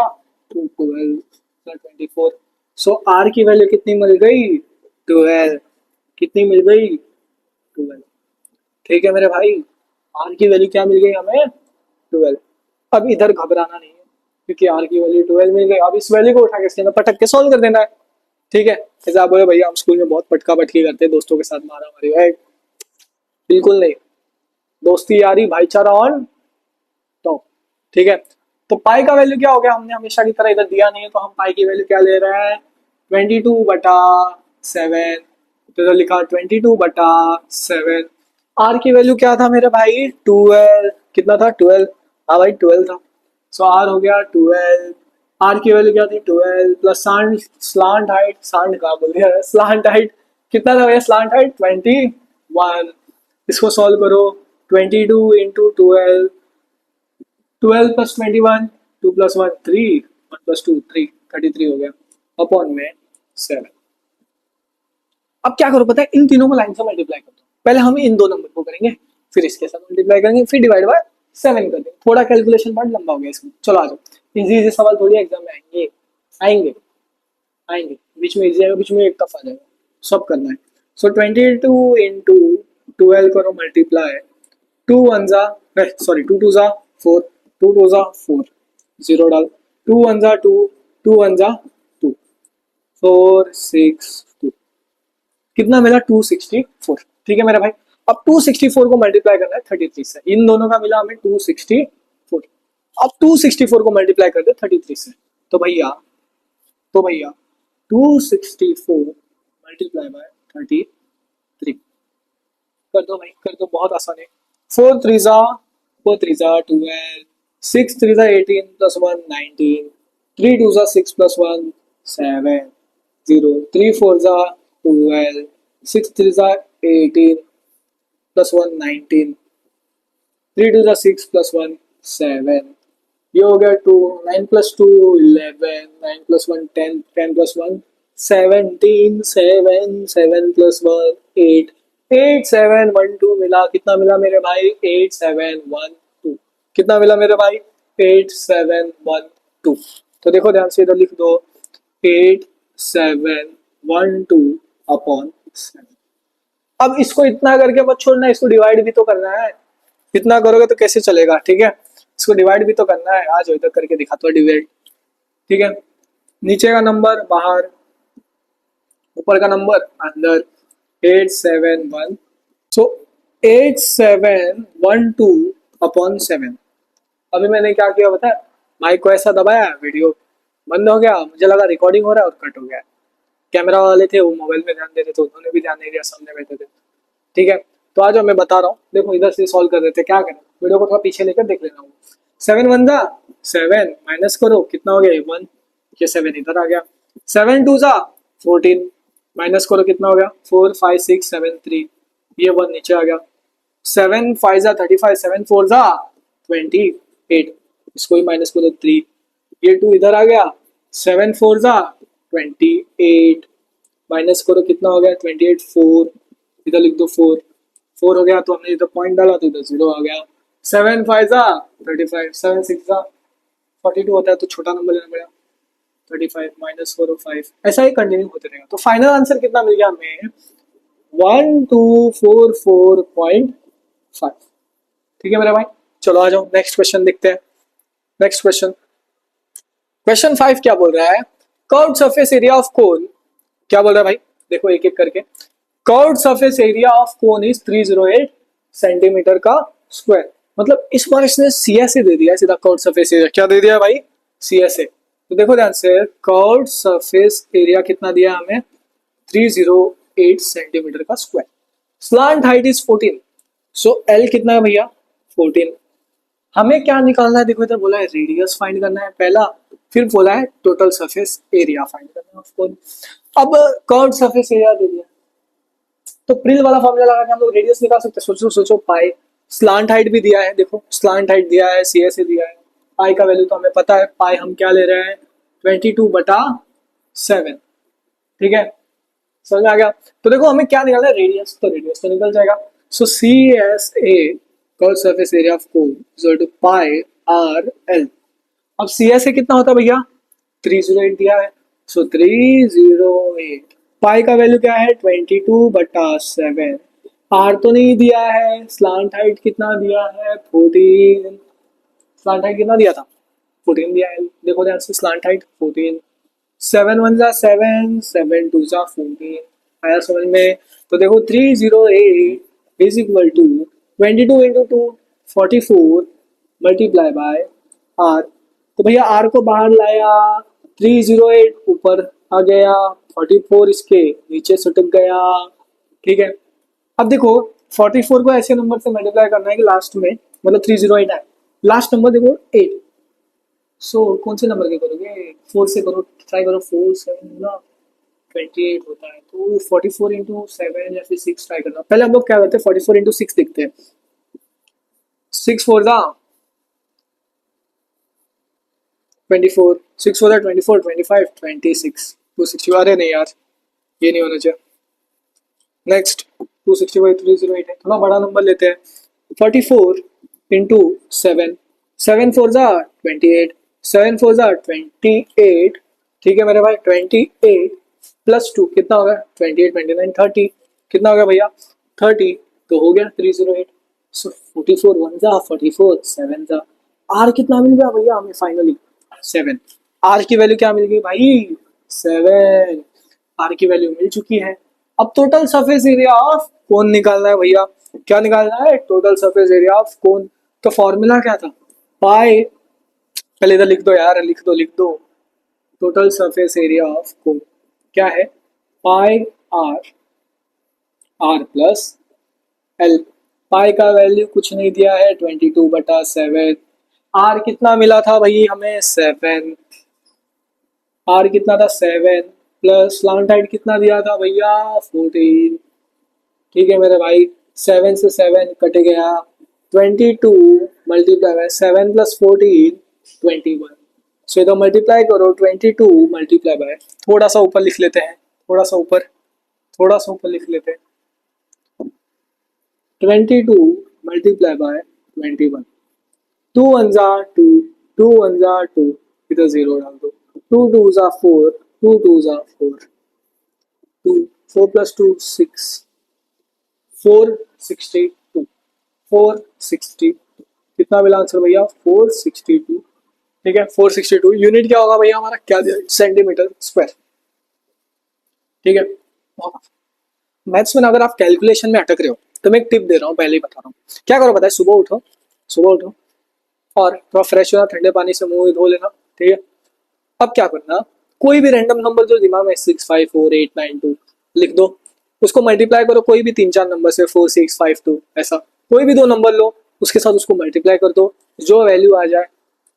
A: 2 12 24। सो r की वैल्यू कितनी मिल गई 12, कितनी मिल गई 12। ठीक है मेरे भाई, r की वैल्यू क्या मिल गई हमें 12। अब इधर घबराना नहीं है क्योंकि आर की वैल्यू 12 मिल गई। अब इस वैल्यू को उठा के इसके अंदर पटक के सॉल्व कर देना है। ठीक है, जैसे आप बोले भैया हम स्कूल में बहुत पटका पटकी करते हैं दोस्तों के साथ, मारा मारी है, बिल्कुल नहीं। दोस्ती यारी भाईचारा ऑन टॉप। ठीक है, तो पाई का वैल्यू क्या हो गया, हमने हमेशा की तरह इधर दिया नहीं है तो हम पाई की वैल्यू क्या ले रहे हैं 22/7। तो इधर लिखा 22/7। आर की वैल्यू क्या था मेरे भाई 12, कितना था 12, हाँ भाई 12 था। सो आर हो गया 12। आर की वैल्यू क्या थी 12 प्लस स्लांट हाइट, सांड कहाँ बोल दिया, स्लांट हाइट कितना था भैया, स्लांट हाइट 21। इसको सॉल्व करो, 22 × 12, 12 + 21, 2 + 1 3, 1 + 2 3, 33 हो गया अपॉन में 7। अब क्या करो पता है, इन तीनों को लाइन से मल्टीप्लाई कर दो। पहले हम इन दो नंबर को करेंगे, फिर इसके साथ मल्टीप्लाई करेंगे, फिर डिवाइड बाय 7 कर देंगे। थोड़ा कैलकुलेशन पार्ट लंबा हो गया इसमें, चलो आ जाओ। इजी इजी सवाल थोड़ी एग्जाम में आएंगे, आएंगे आएंगे, बीच में इजी आएगा, बीच में एक टफ आ जाएगा, सब करना है। सो 22 × 12 करो मल्टीप्लाई, 2 1 जा, सॉरी 2 2 जा 4, 2 2 जा 4, 0 डाल, 2 1 जा 2, 2 1 जा 2, 4 6 2, कितना मिला 264। ठीक है मेरा भाई, अब 264 को मल्टीप्लाई करना है 33 से, इन दोनों का मिला हमें 264। अब 264 को मल्टीप्लाई कर दे 33 से, तो भैया 264 मल्टीप्लाई बाय 33 कर दो भाई, कर दो, बहुत आसान है। 4 3 जा 12, 6 3 जा 18 + 1 19, 3 2 जा 6 + 1 7, 0 3 4 जा 12, 6 3 जा 18 + 1 19, 3 2 जा 6 + 1 7, ये हो गया 2, 9 + 2 11, 9 + 1 10, 10 + 1 17, 7 7 + 1 8, 8712 मिला। कितना मिला मेरे भाई? 8712। कितना मिला मेरे भाई? 8712। तो देखो ध्यान से, इधर लिख दो 8712 अपॉन 7। अब इसको इतना करके मत छोड़ना, इसको डिवाइड भी तो करना है। इतना करोगे तो कैसे चलेगा? ठीक है, इसको डिवाइड भी तो करना है। आज इधर करके दिखाता हूँ डिवाइड। ठीक है, नीचे का नंबर बाहर, ऊपर का नंबर अंदर। 871, सो 8712 अपॉन 7। अभी मैंने क्या किया पता है? माइक को ऐसा दबाया, वीडियो बंद हो गया, मुझे लगा रिकॉर्डिंग हो रहा है और कट हो गया। कैमरा वाले थे वो मोबाइल में ध्यान देते थे, उन्होंने भी ध्यान नहीं दिया, सामने बैठे थे। ठीक है, तो आज मैं बता रहा हूँ, देखो इधर से सॉल्व कर देते। क्या करें, वीडियो को थोड़ा पीछे लेकर देख लेना। 7 1 जा 7, माइनस करो, कितना हो गया? 1। ये 7 इधर आ गया। 7 2 जा 14, माइनस करो, कितना हो गया? 4 5 6 7 3। ये 1 नीचे आ गया। 7 5 जा 35, 7 4 जा 28। इसको ही माइनस करो 3। ये 2 इधर आ गया। 7 4 जा 28, माइनस करो, कितना हो गया? 28 4। इधर लिख दो 4। 4 हो गया तो हमने इधर पॉइंट डाला तो इधर 0 आ गया। 7 5 जा 35, 7 6 जा 42 होता है, तो छोटा नंबर लेना पड़ेगा। 35 माइनस 405, ऐसा ही कंटिन्यू होते रहेगा। तो फाइनल आंसर कितना मिल गया हमें? 1244.5। ठीक है मेरे भाई, चलो आ जाओ नेक्स्ट क्वेश्चन देखते हैं। नेक्स्ट क्वेश्चन, क्वेश्चन 5 क्या बोल रहा है? कर्व्ड सरफेस एरिया ऑफ कोन। क्या बोल रहा है भाई? देखो एक एक करके। Curved surface area of cone is 308 centimetre का स्क्वायर। मतलब इस बार इसने सीएसए दे दिया सीधा। कर्व्ड सरफेस एरिया क्या दे दिया भाई? सीएसए। तो देखो ध्यान से, कर्व्ड सरफेस एरिया कितना दिया हमें? 308 सेंटीमीटर का square. Slant height is 14, so L कितना है भैया? 14। हमें क्या निकालना है? देखो इधर बोला है रेडियस फाइंड करना है पहला, फिर बोला है टोटल सरफेस एरिया फाइंड करना है ऑफ कोन। अब कर्व्ड सरफेस एरिया दे दिया तो प्रिल वाला फॉर्मूला लगा के हम लोग रेडियस निकाल सकते हैं। सोचो सोचो, पाई। स्लांट हाइट भी दिया है, देखो स्लांट हाइट दिया है, सीएसए दिया है। पाई का वैल्यू तो हमें पता है, पाई हम क्या ले रहे हैं? 22/7। ठीक है, समझ में आ गया? तो देखो हमें क्या निकालना है? रेडियस, तो रेडियस तो निकल जाएगा। So C S A curve surface area of cone equal to pi R L. अब सी एस ए कितना होता है भैया? 308 दिया है, सो 308। पाई का वैल्यू क्या है? 22/7। आर तो नहीं दिया है। स्लांट हाइट कितना दिया है? 14। स्लांट हाइट कितना दिया था? 14 दिया है। देखो ध्यान से, स्लांट हाइट 14। 7 1 जा 7, 7 2 जा 14। आया समझ में? तो देखो 308 is equal to 22 into 2 44 multiply by R. तो भैया आर को बाहर लाया, 308 ऊपर आ गया, 44 इसके नीचे सटक गया। ठीक है, अब देखो 44 को ऐसे नंबर से मल्टीप्लाई करना है कि लास्ट में, मतलब 308 है, लास्ट नंबर देखो 8। सो कौन से नंबर के करोगे? 4 से करो, ट्राई करो। 4 7 ना 28 होता है, तो 44 इंटू 7 या फिर 6 ट्राई करना। पहले हम लोग क्या करते हैं? 44 इंटू 6 देखते हैं। 6 4 जा 24, 6 4 24, 25 26, 260। अरे नहीं यार, ये नहीं होना चाहिए। नेक्स्ट 265 308 है, थोड़ा बड़ा नंबर लेते हैं। 44 इंटू 7, 7 4 जा 28, 7 4 जा 28। ठीक है मेरे भाई, 28 प्लस 2 कितना होगा? 28 29 30। कितना हो गया भैया? 30। तो हो गया 308। सो 44 1 जा 44, 7 जा। आर कितना मिल गया भैया हमें फाइनली? 7। आर की वैल्यू क्या मिल गई भाई? 7। आर की वैल्यू मिल चुकी है। अब टोटल सरफेस एरिया ऑफ कोन निकालना है भैया। क्या निकालना है? टोटल सरफेस एरिया ऑफ कोन। तो फॉर्मूला क्या था? पाई, पहले इधर लिख दो यार, लिख दो लिख दो। टोटल सरफेस एरिया ऑफ कोन क्या है? पाई R, R plus L. Pi का वैल्यू कुछ नहीं दिया है, 22/7। आर कितना मिला था भाई हमें? 7। आर कितना था? 7 प्लस स्लांट हाइट कितना दिया था भैया? 14। ठीक है मेरे भाई, 7 से 7 कट गया। 22 मल्टीप्लाई बाय 7 प्लस 14 21। सो इधर मल्टीप्लाई करो, 22 मल्टीप्लाई बाय, थोड़ा सा ऊपर लिख लेते हैं, थोड़ा सा ऊपर लिख लेते हैं। 22 मल्टीप्लाई बाय 21, 2 1 जा 2, 2 1 जा 2, इधर जीरो डाल दो, 2 2 जा 4, 2 2 जा 4, 2 4 प्लस 2 6, 462, 462 कितना मिला आंसर भैया 462। ठीक है 462 यूनिट क्या होगा भैया हमारा क्या दिया सेंटीमीटर स्क्वायर। ठीक है मैथ्स में अगर आप कैलकुलेशन में अटक रहे हो तो मैं एक टिप दे रहा हूँ पहले ही बता रहा हूँ। क्या करो पता है सुबह उठो, सुबह उठो और थोड़ा फ्रेश होना, ठंडे पानी से मुंह धो लेना। ठीक है अब क्या करना, कोई भी रैंडम नंबर जो दिमाग में 654 8 9 2 लिख दो, उसको मल्टीप्लाई करो कोई भी 3 4 नंबर से 4652 ऐसा कोई भी 2 नंबर लो, उसके साथ उसको मल्टीप्लाई कर दो, जो वैल्यू आ जाए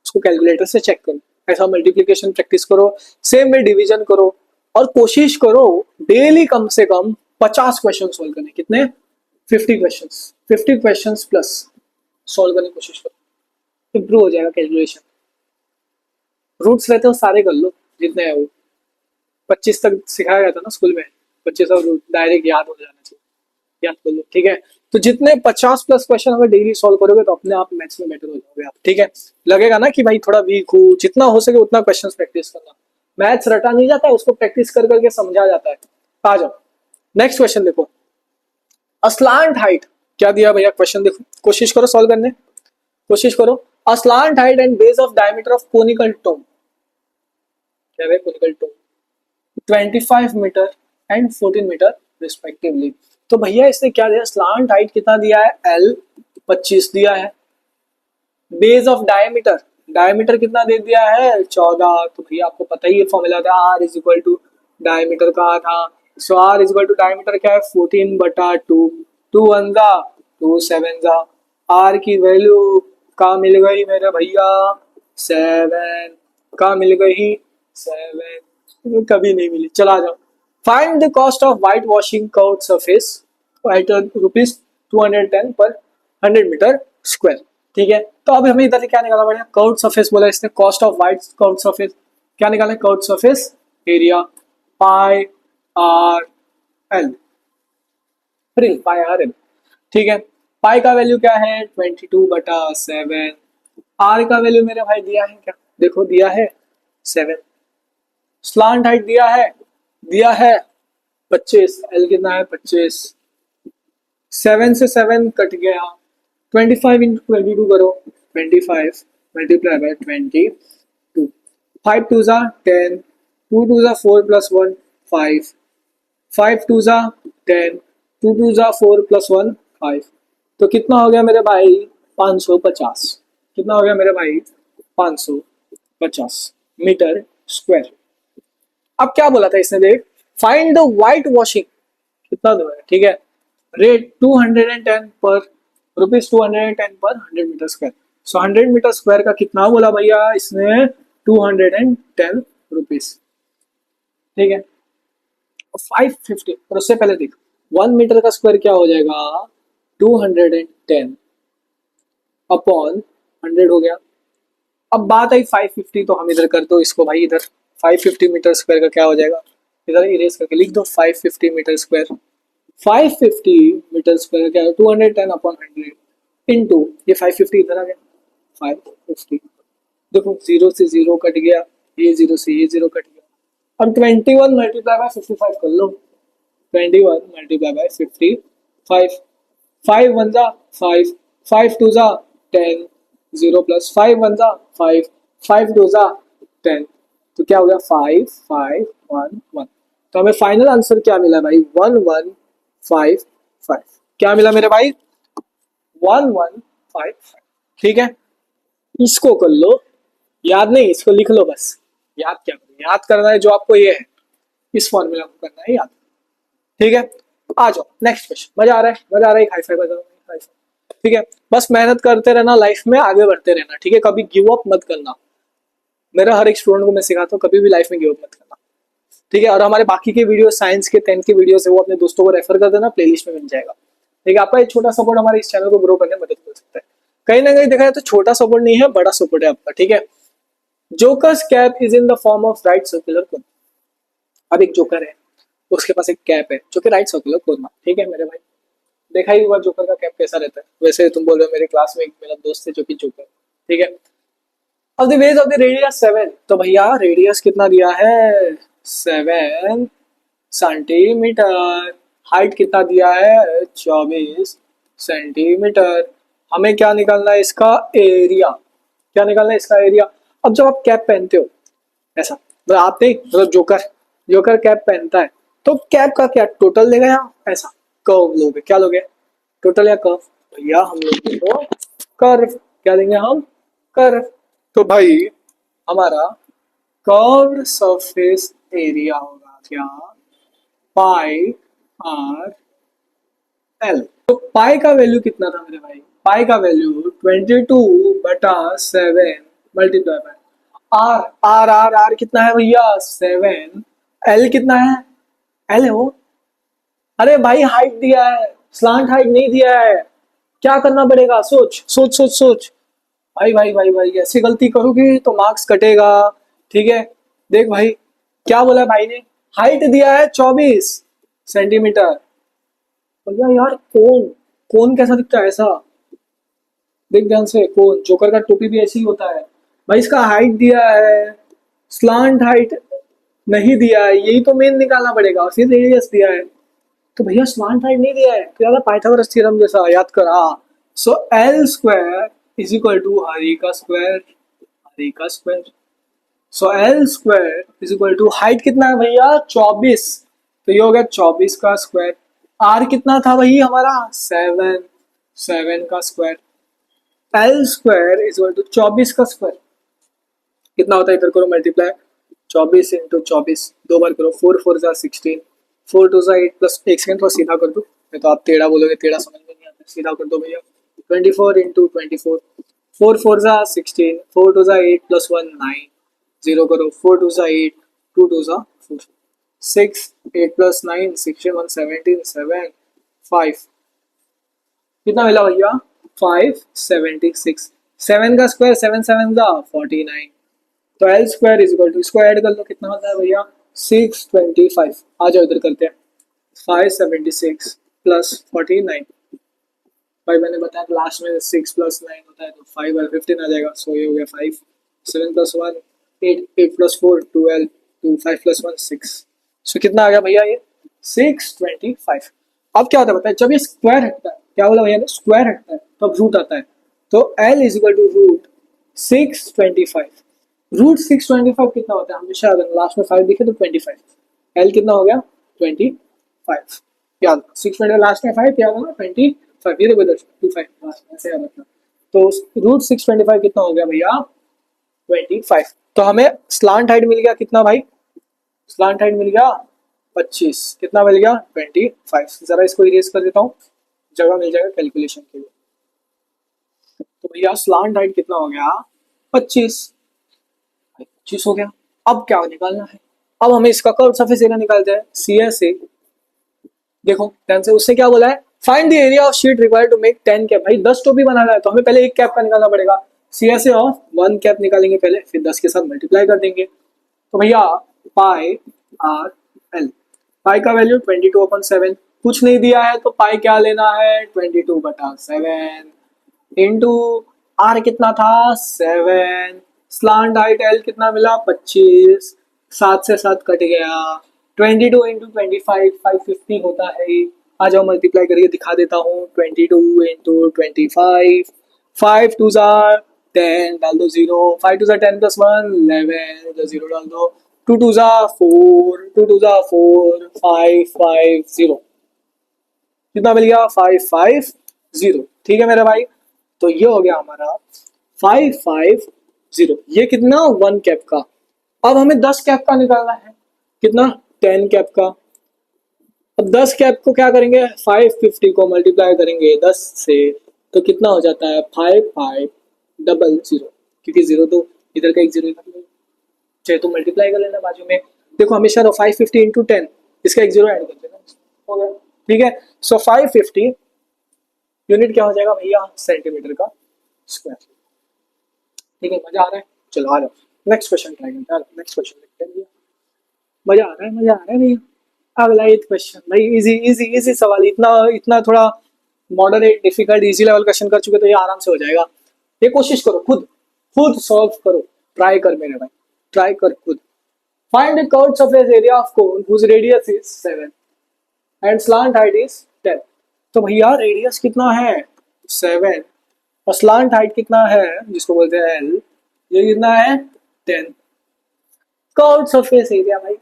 A: उसको कैलकुलेटर से चेक करो। ऐसा मल्टीप्लिकेशन प्रैक्टिस करो, सेम में डिवीजन करो और कोशिश करो डेली कम से कम 50 क्वेश्चन सॉल्व करने। कितने 50 क्वेश्चन, 50 क्वेश्चन प्लस सॉल्व करने की कोशिश करो, इंप्रूव हो जाएगा कैलकुलेशन। रूट्स रहते हो सारे कर लो जितने है वो, 25 तक सिखाया गया था ना स्कूल में, 25 और रूट डायरेक्ट याद हो जाना चाहिए, याद कर लो। ठीक है तो जितने 50 प्लस क्वेश्चन अगर डेली सॉल्व करोगे तो अपने आप मैथ्स में बेटर हो जाओगे आप। ठीक है लगेगा ना कि भाई थोड़ा वीक हूँ, जितना हो सके उतना क्वेश्चन प्रैक्टिस करना। मैथ्स रटा नहीं जाता है, उसको प्रैक्टिस कर करके समझा जाता है। आ जाओ नेक्स्ट क्वेश्चन देखो, अस्लांट हाइट क्या दिया भैया क्वेश्चन देखो, कोशिश करो सॉल्व करने, कोशिश करो। A slant height and base of diameter of conical tomb, क्या है conical tomb 25 metre and 14 metre respectively. तो भैया इसने क्या दिया, स्लांट हाइट कितना दिया है L 25 दिया है, बेस ऑफ डायमीटर, डायमीटर कितना दे दिया है 14। तो भैया आपको पता ही है फॉर्मूला था R is equal to diameter का था, so R is equal to diameter क्या है 14/2, 2 1 जा 2 7 जा, R की वैल्यू का मिल गई मेरे भैया 7, का मिल गई 7, कभी नहीं मिली। चला जाओ find the cost of white washing curved surface at ₹210 पर 100 मीटर स्क्वायर। ठीक है तो अब हमें इधर से क्या निकाला पड़ेगा, कर्व्ड सरफेस बोला इसने, cost of white curved surface क्या निकाला, curved surface area pi R L, pi R L. ठीक है पाई का वैल्यू क्या है 22/7, आर का वैल्यू मेरे भाई दिया है क्या, देखो दिया है 7, स्लांट हाइट दिया है 25, एल कितना है 25, 7 से 7 कट गया, 25 इंटू 22 करो, 25 मल्टीप्लाई बाय 22, 5 2 जा 10, 2 2 जा 4 प्लस 1 5, 5 2 जा 10, 2 2 जा 4 प्लस 1 5। तो कितना हो गया मेरे भाई 550, कितना हो गया मेरे भाई 550 मीटर स्क्वायर। अब क्या बोला था इसने देख, फाइंड द व्हाइट वॉशिंग कितना दो है। ठीक है रेट 210 पर ₹210 पर 100 मीटर स्क्वायर, सो 100 मीटर स्क्वायर का कितना बोला भैया इसने 210 रुपीज। ठीक है 550 और उससे पहले देख 1 मीटर का स्क्वायर क्या हो जाएगा 210 अपॉन 100 हो गया। अब बात आई 550, तो हम इधर कर दो इसको भाई, इधर 550 मीटर स्क्वायर का क्या हो जाएगा, इधर इरेज करके लिख दो 550 मीटर स्क्वायर। 550 मीटर स्क्वायर क्या है 210 अपॉन 100 इंटू ये 550 इधर आ गया 550, देखो 0 से 0 कट गया, ये 0 से ये 0 कट गया। अब 21 मल्टीप्लाई बाय 55 कर लो, 21 मल्टीप्लाई बाय 55, 5 1 जा 5, 5 2 जा 10, 0 प्लस 5 1 जा 5, 5 2 जा 10, तो क्या हो गया 5 5 1 1। तो हमें फाइनल आंसर क्या मिला भाई 1155, क्या मिला मेरे भाई 1155। ठीक है इसको कर लो, याद नहीं इसको लिख लो बस, याद क्या करो, याद करना है जो आपको ये है, इस फॉर्मूला को करना है याद। ठीक है आ जाओ नेक्स्ट क्वेश्चन, मजा आ रहा है, मजा आ रहा है, हाई फाई बजाओ हाई फाई। ठीक है बस मेहनत करते रहना, लाइफ में आगे बढ़ते रहना। ठीक है कभी गिव अप मत करना, मेरा हर एक स्टूडेंट को मैं सिखाता हूँ कभी भी लाइफ में गिव अप मत करना। ठीक है और हमारे बाकी के वीडियो साइंस के 10th के वीडियो है वो अपने दोस्तों को रेफर कर देना, प्लेलिस्ट में मिल जाएगा। ठीक है आपका एक छोटा सपोर्ट हमारे इस चैनल को ग्रो करने में मदद कर सकता है। कहीं ना कहीं देखा जाए तो छोटा सपोर्ट नहीं है, बड़ा सपोर्ट है आपका। ठीक है jokers cap is in the form of right circular cone. अब एक जोकर है उसके पास एक कैप है जो कि राइट सर्कुलर कोन में। ठीक है मेरे भाई देखा ही होगा जोकर का कैप कैसा रहता है। वैसे तुम बोल रहे हो मेरे क्लास में एक मेरा दोस्त है जो कि जोकर, ठीक है। Of the base of the radius 7, तो भैया रेडियस कितना दिया है 7 सेंटीमीटर। हाइट कितना दिया है 24 सेंटीमीटर। हमें क्या निकालना है इसका एरिया, क्या निकालना है इसका एरिया। अब जब आप कैप पहनते हो ऐसा, मतलब आप नहीं, मतलब जोकर, जोकर कैप पहनता है तो कैप का क्या टोटल लेगा या ऐसा कर्व लोगे, क्या लोगे, टोटल या कर्व। भैया हम लोग तो कर्व, क्या देंगे हम, कर्व। तो भाई हमारा कर्व सरफेस एरिया होगा क्या, पाई आर एल। तो पाई का वैल्यू कितना था मेरे भाई, पाई का value 22/7 multiply by R. R R R कितना है भैया 7। एल कितना है, एल है वो, अरे भाई हाइट दिया है, स्लांट हाइट नहीं दिया है। क्या करना पड़ेगा, सोच सोच सोच सोच। भाई भाई भाई भाई ऐसी गलती करोगे तो मार्क्स कटेगा, ठीक है। देख भाई क्या बोला भाई ने, हाइट दिया है 24 सेंटीमीटर। भैया यार कौन, कौन कैसा दिखता है ऐसा, देख ध्यान से, कौन जोकर का टोपी भी ऐसे ही होता है। भाई इसका हाइट दिया है, स्लांट हाइट नहीं दिया है, यही तो मेन निकालना पड़ेगा, और फिर रेडियस दिया है। तो भैया स्लांट हाइट नहीं दिया है तो यार पाइथागोरस थ्योरम जैसा याद कर, हाँ। So L square is equal to Hari का स्क्वायर, हरी का square. So L square is equal to height कितना है भैया 24, तो ये हो गया 24 का स्क्वायर। आर कितना था भाई हमारा 7, 7 का square. L square is equal to 24 का स्क्वायर कितना होता है, इधर करो मल्टीप्लाई, 24 इंटू 24 दो बार करो, 4 4 जा 16, 4 2 जा 8 प्लस, एक सेकंड थोड़ा सीधा कर दो, नहीं तो आप टेढ़ा बोलोगे, टेढ़ा समझ में नहीं आता, सीधा कर दो भैया। 24 इंटू 24, 4 4 जा 16, 4 2 जा 8 प्लस 1 9, जीरो करो, 4 2 जा 8, 2 2 जा 4, 6 8 प्लस 9 16 1 17 7 5, कितना मिला भैया 576। 7 का स्क्वायर 7 7 जा 49, तो L square is equal to, इसको ऐड कर लो कितना होता है भैया 625। आ जाओ इधर करते हैं, 576 प्लस 49। भाई मैंने बताया लास्ट में 6 प्लस 9 होता है तो 5 और 15 आ जाएगा, सो ये हो गया 5, 7 प्लस 1 8, 8 प्लस 4 12, 2 5 प्लस 1 6, सो कितना आ गया भैया ये 625। अब क्या होता है बताए, जब ये स्क्वायर हटता है, क्या बोला भैया ने, स्क्वायर हटता है तब रूट आता है, तो L is equal to root 625। Root 625 कितना होता है, हमेशा अगर लास्ट में 5 दिखे तो 25, एल कितना हो गया 25, याद 620 लास्ट में 5 याद होगा 25, ये देखो इधर 25 लास्ट में, ऐसे याद रखना। तो रूट 625 कितना हो गया भैया 25। तो हमें स्लांट हाइट मिल गया कितना भाई, स्लांट हाइट मिल गया 25, कितना मिल गया 25। जरा इसको इरेज कर देता हूँ, जगह मिल जाएगा कैलकुलेशन के लिए। तो भैया स्लांट हाइट कितना हो गया 25, 25 हो गया। अब क्या निकालना है, अब हमें इसका कर्व सरफेस एरिया निकालते हैं, सी एस ए। देखो ध्यान से, उससे क्या बोला है, find the area of sheet required to make 10 cap. भाई 10 टोपी बनाना है तो हमें पहले एक कैप का निकालना पड़ेगा, C S A of 1 cap निकालेंगे पहले, फिर 10 के साथ मल्टीप्लाई कर देंगे। तो भैया पाई आर एल, पाई का वैल्यू 22/7, कुछ नहीं दिया है तो पाई क्या लेना है 22/7 इंटू आर कितना था 7, स्लांट हाइट एल कितना मिला 25, 7 से 7 कट गया, 22 इंटू 25 550 होता है। आ जाओ मल्टीप्लाई करके दिखा देता हूँ, 22 इंटू 25, 5 2 जार 10 डाल दो जीरो, 5 2 जार 10 प्लस 1 11, इधर जीरो डाल दो, 2 2 जार 4, 2 2 जार 4 5 5 0, कितना मिल गया 550, ठीक है मेरे भाई। तो ये हो गया हमारा 550, ये कितना 1 कैप का। अब हमें 10 कैप का निकालना है, कितना 10 कैप का। अब 10 कैप को क्या करेंगे, 550 को मल्टीप्लाई करेंगे 10 से, तो कितना हो जाता है 5500, क्योंकि जीरो तो इधर का एक जीरो इधर, चाहे तो मल्टीप्लाई कर लेना बाजू में। देखो हमेशा तो 550 इंटू 10, इसका एक जीरो ऐड कर देना, हो गया, ठीक है। सो 550 यूनिट क्या हो जाएगा भैया सेंटीमीटर का स्क्वायर, ठीक है। मजा आ रहा है, चलो आ जाओ नेक्स्ट क्वेश्चन ट्राई करते हैं, नेक्स्ट क्वेश्चन देखते हैं भैया। मजा आ रहा है, मजा आ रहा है भैया। अगला 8 क्वेश्चन भाई, इजी इजी इजी सवाल, इतना इतना थोड़ा moderate, difficult, easy level question कर चुके तो ये आराम से हो जाएगा। ये कोशिश करो, खुद खुद सॉल्व करो, ट्राई कर मेरे भाई, ट्राई कर खुद। Find the curved surface area of cone whose radius is 7 and slant height is 10। तो भैया रेडियस कितना है 7 और स्लांट हाइट कितना है जिसको बोलते हैं एल, ये कितना है 10। कर्व्ड सरफेस एरिया भाई,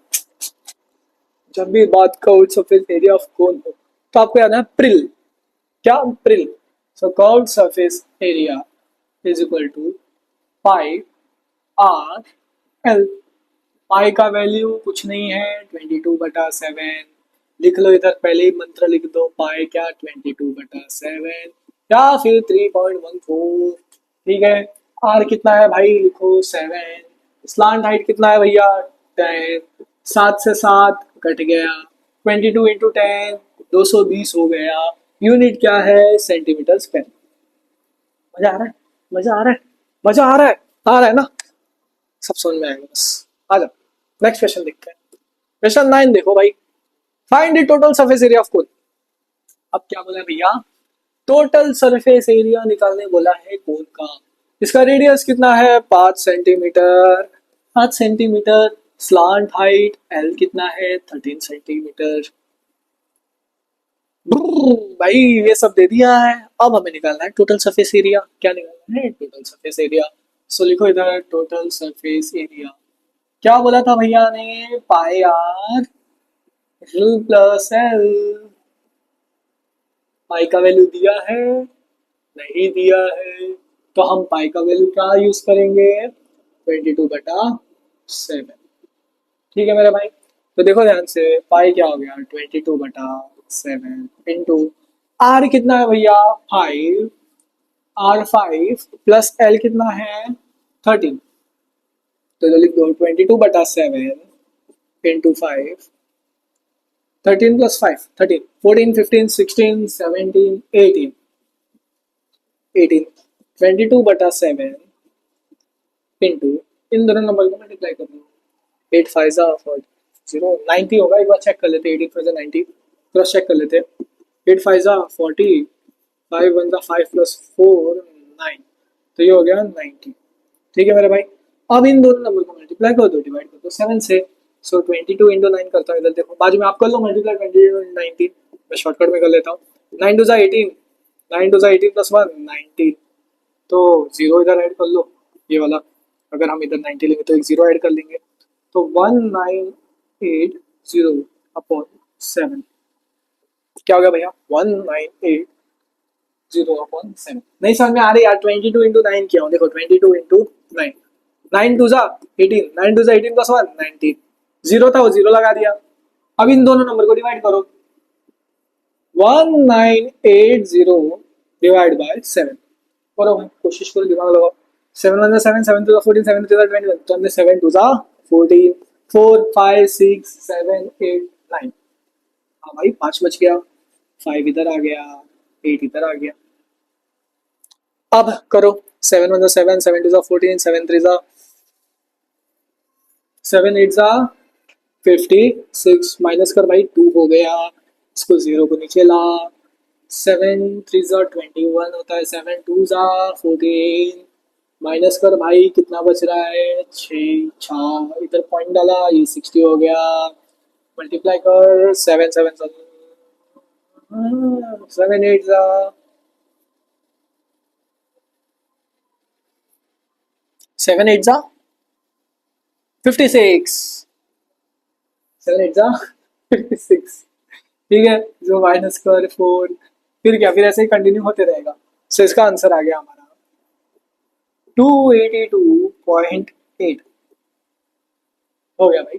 A: जब भी बात curved surface area of cone हो तो आपको याद है प्रिल, क्या प्रिल। So curved surface area is equal to pi R L. Pi का वैल्यू कुछ नहीं है 22/7, लिख लो इधर, पहले ही मंत्र लिख दो, पाई क्या 22/7 या फिर 3.14। ठीक है, आर कितना है भाई, लिखो 7। स्लांट हाइट कितना है भैया 10, 7 से 7 कट गया, 22 इंटू 10 220 हो गया। यूनिट क्या है सेंटीमीटर स्क्वायर। मजा आ रहा है, मजा आ रहा है, मजा आ रहा है, आ रहा है ना, सब समझ में आएगा बस। आ जाओ नेक्स्ट क्वेश्चन देखते हैं। क्वेश्चन 9 देखो भाई, find the total surface area of कोन। अब क्या बोला है भैया, टोटल सरफेस एरिया निकालने बोला है कोन का। इसका रेडियस कितना है 5 centimetre, 5 centimetre. Slant height L कितना है 13 सेंटीमीटर। भाई ये सब दे दिया है, अब हमें निकालना है टोटल सरफेस एरिया। क्या निकालना है टोटल सरफेस एरिया, सो लिखो इधर टोटल सरफेस एरिया। क्या बोला था भैया ने, पाई R L plus L. Pi का वैल्यू दिया है, नहीं दिया है, तो हम पाई का वैल्यू क्या यूज करेंगे 22/7। ठीक है मेरे भाई, तो देखो ध्यान से, पाई क्या हो गया 22/7 इंटू आर कितना है भैया 5, आर 5 प्लस एल कितना है 13। तो लिख दो 22/7 इंटू 5, 13 प्लस 5 13, 14 15 16 17 18, 18 22/7 इंटू, इन दोनों नंबर को मल्टीप्लाई कर दो, 8 5 जा 0 90 होगा, एक बार चेक कर लेते, 18 5 90 क्रॉस चेक कर लेते, 8 5 जा 40, 5 1 जा 5 प्लस 4 9, तो ये हो गया 90। ठीक है मेरे भाई, अब इन दोनों नंबर को मल्टीप्लाई कर दो, डिवाइड कर दो 7 से। सो 22 इंटू 9 करता हूँ, इधर देखो बाजू में आप कर लो मल्टीप्लाई 22 इंटू 19, मैं शॉर्टकट में कर लेता हूँ। 9 2 जा 18, 9 2 जा 18 प्लस 1 19, तो जीरो इधर ऐड कर लो, ये वाला अगर हम इधर 90 लेंगे तो एक जीरो ऐड कर लेंगे, तो 1980 अपॉन 7। क्या हो गया भैया 1980 अपॉन 7। नहीं समझ में आ रही यार, 22 इंटू 9 किया हूँ, देखो 22 इंटू 9, 9 2 जा 18, 9 2 जा 18 प्लस 1 19, जीरो था वो जीरो लगा दिया। अब इन दोनों नंबर को डिवाइड करो, 1980 डिवाइड बाय 7 करो भाई, कोशिश करो, दिमाग लगाओ। 7 1 7 7 2 14 7 3 21, तो हमने 7 2 14, 4 5 6 7 8 9। हाँ भाई 5 बच गया, 5 इधर आ गया, 8 इधर आ गया। अब करो 7 1 7 7 2 14, 7 3 7 8 56, माइनस कर भाई 2 हो गया, इसको जीरो को नीचे ला, 7 3 21 होता है, 7 2 14, माइनस कर भाई कितना बच रहा है 6 6, इधर पॉइंट डाला, ये 60 हो गया, मल्टीप्लाई कर 7 7 7 8 7 8 56, 7 8 56। ठीक है, जो माइनस कर 4, फिर क्या, फिर ऐसे ही कंटिन्यू होते रहेगा। सो इसका आंसर आ गया हमारा 282.8। हो गया भाई,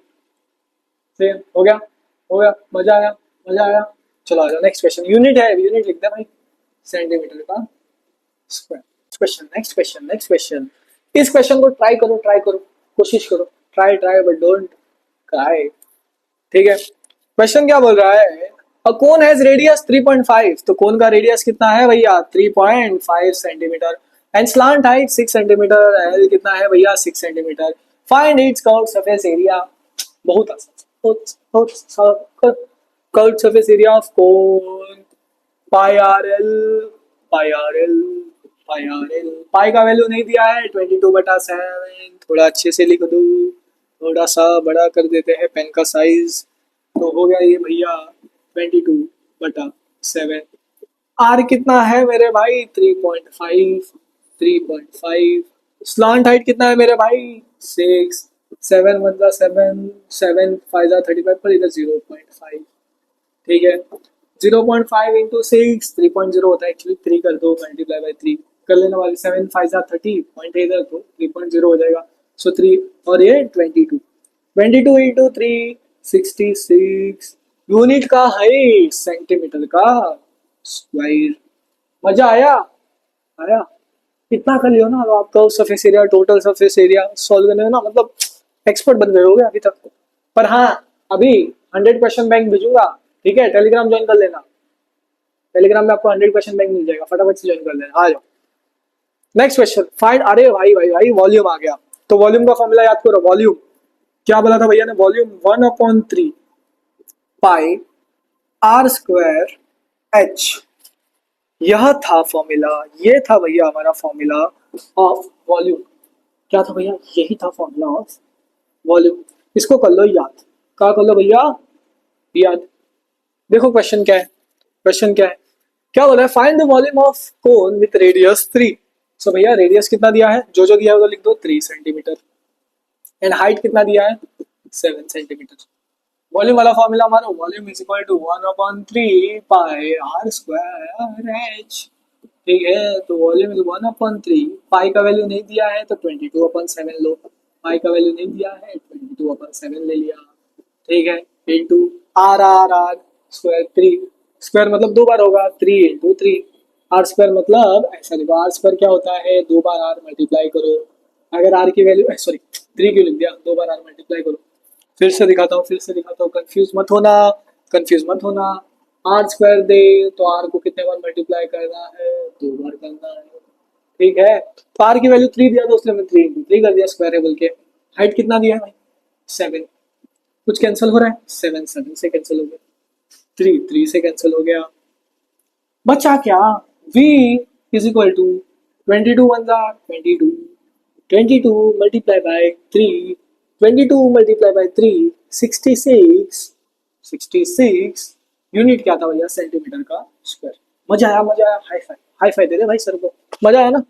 A: सेम हो गया, हो गया, मजा आया, मजा आया। चलो आ जाओ नेक्स्ट क्वेश्चन, यूनिट है, यूनिट लिख दे भाई, सेंटीमीटर का square. Question next question, next question. इस क्वेश्चन को ट्राई करो, ट्राई करो, कोशिश करो, try try but don't cry. ठीक है, क्वेश्चन क्या बोल रहा है, अ कोन हैज रेडियस 3.5, तो कोन का रेडियस कितना है भैया 3.5 centimetre, and slant height 6 centimetre, L कितना है भैया 6 centimetre. Find its curved surface area. बहुत आसान, बहुत बहुत curved surface area of cone. Pi R L, pi R L, pi R L. Pi का वैल्यू नहीं दिया है, 22/7। थोड़ा अच्छे से लिख दो, थोड़ा सा बड़ा कर देते हैं पेन का साइज। तो हो गया ये भैया 22/7। आर कितना है मेरे भाई? 3.5, 3.5। स्लांट हाइट कितना है मेरे भाई? 6। 7 × 1 = 7, 7 × 5 = 35, पर इधर 0.5। ठीक है, 0.5 × 6, 3.0 होता है एक्चुअली। 3 कर दो, × 3 कर लेने वाले। 7 × 5 = 30, पॉइंट है इधर तो 3.0 हो जाएगा। सो 3 और ये 22, 22 × 3 66 यूनिट का हाइट, सेंटीमीटर का स्क्वायर। मजा आया? आया? इतना कर लियो ना तो आपका surface area, total surface area solve करने में ना मतलब एक्सपर्ट बन गए होगे अभी तक। पर हाँ, अभी 100 क्वेश्चन बैंक भेजूंगा। ठीक है, टेलीग्राम ज्वाइन कर लेना। टेलीग्राम में आपको 100 क्वेश्चन बैंक मिल जाएगा, फटाफट से ज्वाइन कर लेना। आ जाओ। Next question find. अरे भाई भाई भाई, वॉल्यूम आ गया। तो वॉल्यूम का फॉर्मूला याद करो। वॉल्यूम क्या बोला था भैया ने? Volume 1/3 pi R square H. यह था फॉर्मूला, ये था भैया हमारा फॉर्मूला ऑफ वॉल्यूम। क्या था भैया? यही था फॉर्मूला ऑफ वॉल्यूम। इसको कर लो याद। क्या कर लो भैया? याद। देखो क्वेश्चन क्या है, क्वेश्चन क्या है, क्या बोला है? Find the volume of cone with radius 3। सो भैया रेडियस कितना दिया है? जो जो दिया है वो लिख दो, 3 सेंटीमीटर। एंड हाइट कितना दिया है? 7 सेंटीमीटर। वॉल्यूम वाला फॉर्मूला मारो। Volume is equal to 1/3 pi R square H. ठीक है, तो वॉल्यूम इज 1/3। पाई का वैल्यू नहीं दिया है तो 22/7 लो। पाई का वैल्यू नहीं दिया है, 22/7 ले लिया। ठीक है, into R R R square 3। Square मतलब 2 बार होगा, 3 × 3। आर स्क्वायर मतलब ऐसा देखो, आर स्क्वायर क्या होता है? 2 बार आर मल्टीप्लाई करो। अगर आर की वैल्यू, सॉरी 3 क्यों लिख दिया? 2 बार आर मल्टीप्लाई करो। फिर से दिखाता हूँ, फिर से दिखाता हूँ, कंफ्यूज मत होना, कंफ्यूज मत होना। आर स्क्वायर दे तो आर को कितने बार मल्टीप्लाई करना है? 2 बार करना है। ठीक है, तो आर की वैल्यू 3 दिया तो उसने मैं 3 × 3 कर दिया स्क्वायर है बोल के। हाइट कितना दिया है भाई? 7। कुछ कैंसिल हो रहा है? 7 7 से कैंसिल हो गया, 3 3 से कैंसिल हो गया। बचा क्या? v is equal to 22 × 1 = 22, 22 multiply by 3, 22 multiply by 3 66, 66। Unit क्या था भैया? सेंटीमीटर का स्क्वायर। मजा आया? मजा आया? हाई फाई, हाई फाई दे दे भाई सर को। मजा आया ना?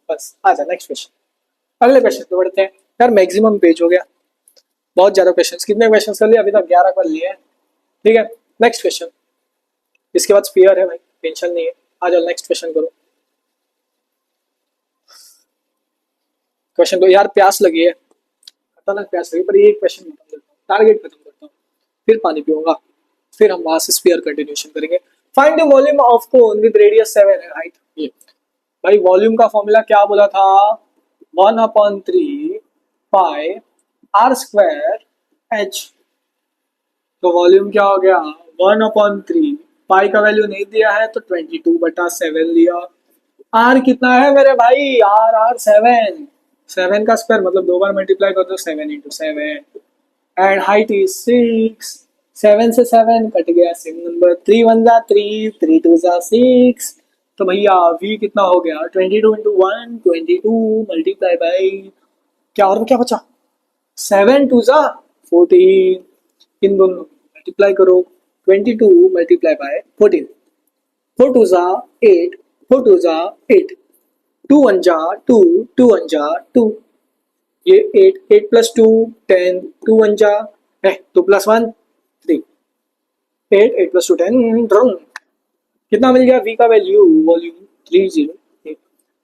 A: बस आ जा नेक्स्ट क्वेश्चन। अगले क्वेश्चन पे बढ़ते हैं। यार मैक्सिमम पेज हो गया, बहुत ज्यादा क्वेश्चंस। कितने क्वेश्चंस कर लिए अभी तक? 11 कर लिए हैं। ठीक है, नेक्स्ट क्वेश्चन। इसके बाद स्पीयर है भाई, टेंशन नहीं है। आ जाओ नेक्स्ट क्वेश्चन करो। क्वेश्चन को यार प्यास लगी है, खतरनाक प्यास लगी, पर ये क्वेश्चन खत्म करता हूँ, टारगेट खत्म करता हूँ, फिर पानी पीऊंगा, फिर हम वहां से स्पीयर कंटिन्यूशन करेंगे। Find the volume of cone with radius 7 and height. ये भाई वॉल्यूम का फॉर्मूला क्या बोला था? 1/3 पाई आर स्क्वायर एच। तो वॉल्यूम क्या हो गया? 1/3। पाई का वैल्यू नहीं दिया है तो 22/7 लिया। आर कितना है मेरे भाई? Are are 7। 7 का स्क्वायर मतलब 2 बार मल्टीप्लाई कर दो, 7 × 7। And height is 6। 7 से 7 कट गया सेम नंबर। 3 1 = 3, 3 2 = 6। तो भैया v कितना हो गया? 22 × 1 22 मल्टीप्लाई बाई क्या, और क्या बचा? 7 2 = 14। इन दोनों मल्टीप्लाई करो। 22 मल्टीप्लाई बाय 14, 4 2 = 8, 4 2 = 8, 2 1 = 2, 2 1 = 2। ये 8 8 + 2 10, 2 1 = 2 + 1 3, 8 8 + 2 10 रंग। कितना मिल गया v का वैल्यू? वॉल्यूम 308।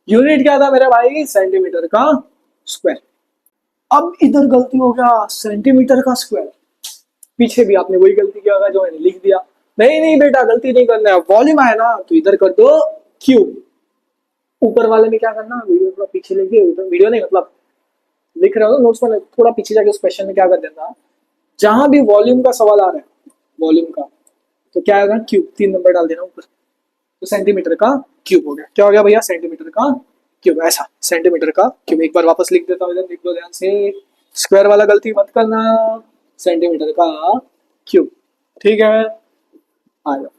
A: यूनिट क्या था मेरे भाई? सेंटीमीटर का स्क्वायर। अब इधर गलती हो गया, सेंटीमीटर का स्क्वायर। पीछे भी आपने वही गलती किया होगा जो मैंने लिख दिया। नहीं नहीं बेटा, गलती नहीं करना है। वॉल्यूम आया ना तो इधर कर दो क्यूब। ऊपर वाले में क्या करना? वीडियो थोड़ा पीछे लेके, वीडियो नहीं मतलब लिख रहे हो ना नोट्स में, थोड़ा पीछे जाके उस क्वेश्चन में क्या कर देना, जहां भी वॉल्यूम का सवाल आ रहा है, वॉल्यूम का, तो क्या आएगा? क्यूब। 3 नंबर डाल देना ऊपर। तो सेंटीमीटर का क्यूब हो गया। क्या हो गया भैया? सेंटीमीटर का क्यूब। ऐसा सेंटीमीटर का क्यूब। एक बार वापस लिख देता हूँ, इधर लिख दो ध्यान से। स्क्वायर वाला गलती मत करना, सेंटीमीटर का क्यूब। ठीक है, आ जाओ।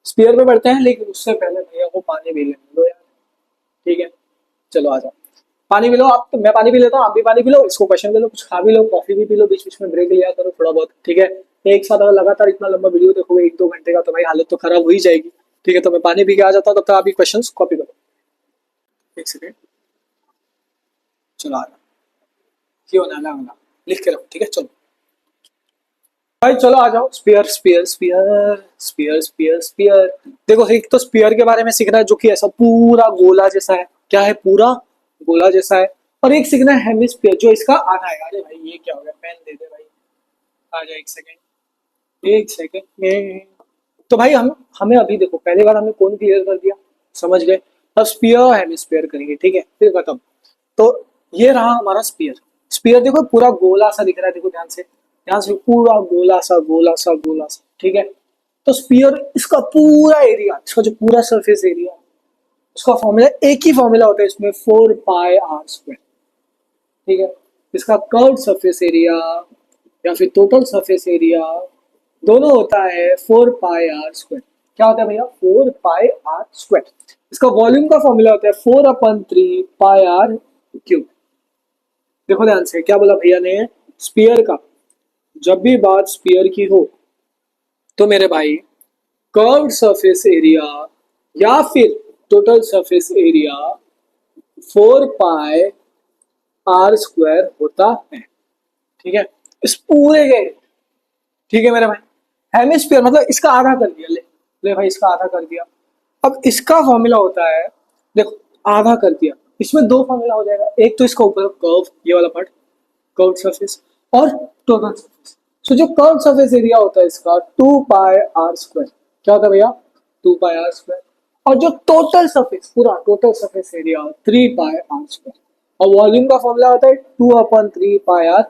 A: स्पीयर पे बढ़ते हैं, लेकिन उससे पहले भैया को पानी भी लेने दो यार। ठीक है, चलो आ जाओ। पानी पी लो आप, तो मैं पानी पी लेता हूँ, आप भी पानी पी लो, इसको क्वेश्चन ले लो, कुछ खा भी लो, कॉफी भी पी लो, बीच बीच में ब्रेक लिया करो थोड़ा बहुत। ठीक है, एक साथ अगर लगातार इतना लंबा वीडियो देखोगे 1-2 घंटे का, तो भाई हालत तो खराब हो ही जाएगी। ठीक है, तो मैं पानी पी के आ जाता हूँ, तब तक आप ये क्वेश्चन कॉपी करो। एक सेकेंड, चलो आ रहा, ये होना है वाला, लिख के रखो। ठीक है, चलो भाई चलो आ जाओ। Sphere sphere sphere sphere sphere sphere. देखो, एक तो स्पीयर के बारे में सीखना है, जो कि ऐसा पूरा गोला जैसा है। क्या है? पूरा गोला जैसा है। और एक सीखना है हेमिस्फीयर, जो इसका आधा है। अरे भाई ये क्या हो गया, पेन दे दे भाई। आ जा, एक सेकेंड, एक सेकेंड में। तो भाई हम हमें अभी देखो, पहली बार हमें कौन क्लियर कर दिया, समझ गए। अब स्पीयर हेमिस्फीयर करेंगे, ठीक है, फिर खत्म। तो ये रहा हमारा स्पीयर। स्पीयर देखो पूरा गोला सा दिख रहा है, देखो ध्यान से, ध्यान से, पूरा गोला सा गोला सा गोला सा। ठीक है, तो स्पीयर, इसका पूरा एरिया, इसका जो पूरा सरफेस एरिया, उसका फॉर्मूला एक ही फॉर्मूला होता है इसमें, 4 पाई r स्क्वायर। ठीक है, इसका कर्व सरफेस एरिया या फिर टोटल सरफेस एरिया दोनों होता है 4 पाई r स्क्वायर। क्या होता है भैया? 4 पाई r स्क्वायर। इसका वॉल्यूम का फॉर्मूला होता है 4/3 पाई r क्यूब। देखो ध्यान से, क्या बोला भैया ने? स्पीयर का, जब भी बात स्पीयर की हो, तो मेरे भाई कर्व्ड सरफेस एरिया या फिर टोटल सरफेस एरिया 4 पाई r स्क्वायर होता है। ठीक है, इस पूरे के, ठीक है मेरे भाई। हेमिस्फीयर मतलब इसका आधा कर दिया, ले ले भाई, इसका आधा कर दिया। अब इसका फॉर्मूला होता है, देखो, आधा कर दिया, इसमें दो फॉर्मूला हो जाएगा। एक तो इसका ऊपर कर्व, ये वाला पार्ट, कर्व सरफेस, और टोटल सरफेस। सो जो कर्व सरफेस एरिया होता है इसका 2 पाई r स्क्वायर। क्या होता है भैया? 2 पाई r स्क्वायर। और जो टोटल सरफेस, पूरा टोटल सरफेस एरिया 3 पाई r स्क्वायर। और वॉल्यूम का फॉर्मूला होता है 2/3 पाई r।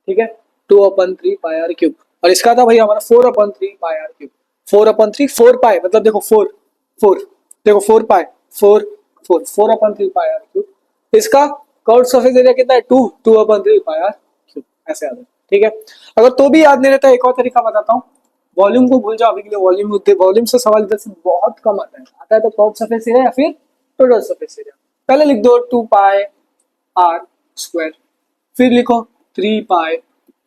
A: ठीक है, 2/3 पाई r क्यूब। और इसका था भैया हमारा 4/3 पाई r क्यूब। 4/3, 4 पाई मतलब देखो, फोर, फोर, देखो 4 पाई, फोर, 4/3 पाई r क्यूब। इसका कर्व सरफेस एरिया कितना है? 2/3 पाई r क्यूब। ऐसे याद है। ठीक है, अगर तो भी याद नहीं रहता, एक और तरीका बताता हूँ। वॉल्यूम को भूल जाओ अभी के लिए, वॉल्यूम वॉल्यूम से सवाल इधर से बहुत कम आता है तो कर्व सरफेस एरिया या फिर टोटल सरफेस एरिया। पहले लिख दो 2 पाई r स्क्वायर, फिर लिखो 3 पाई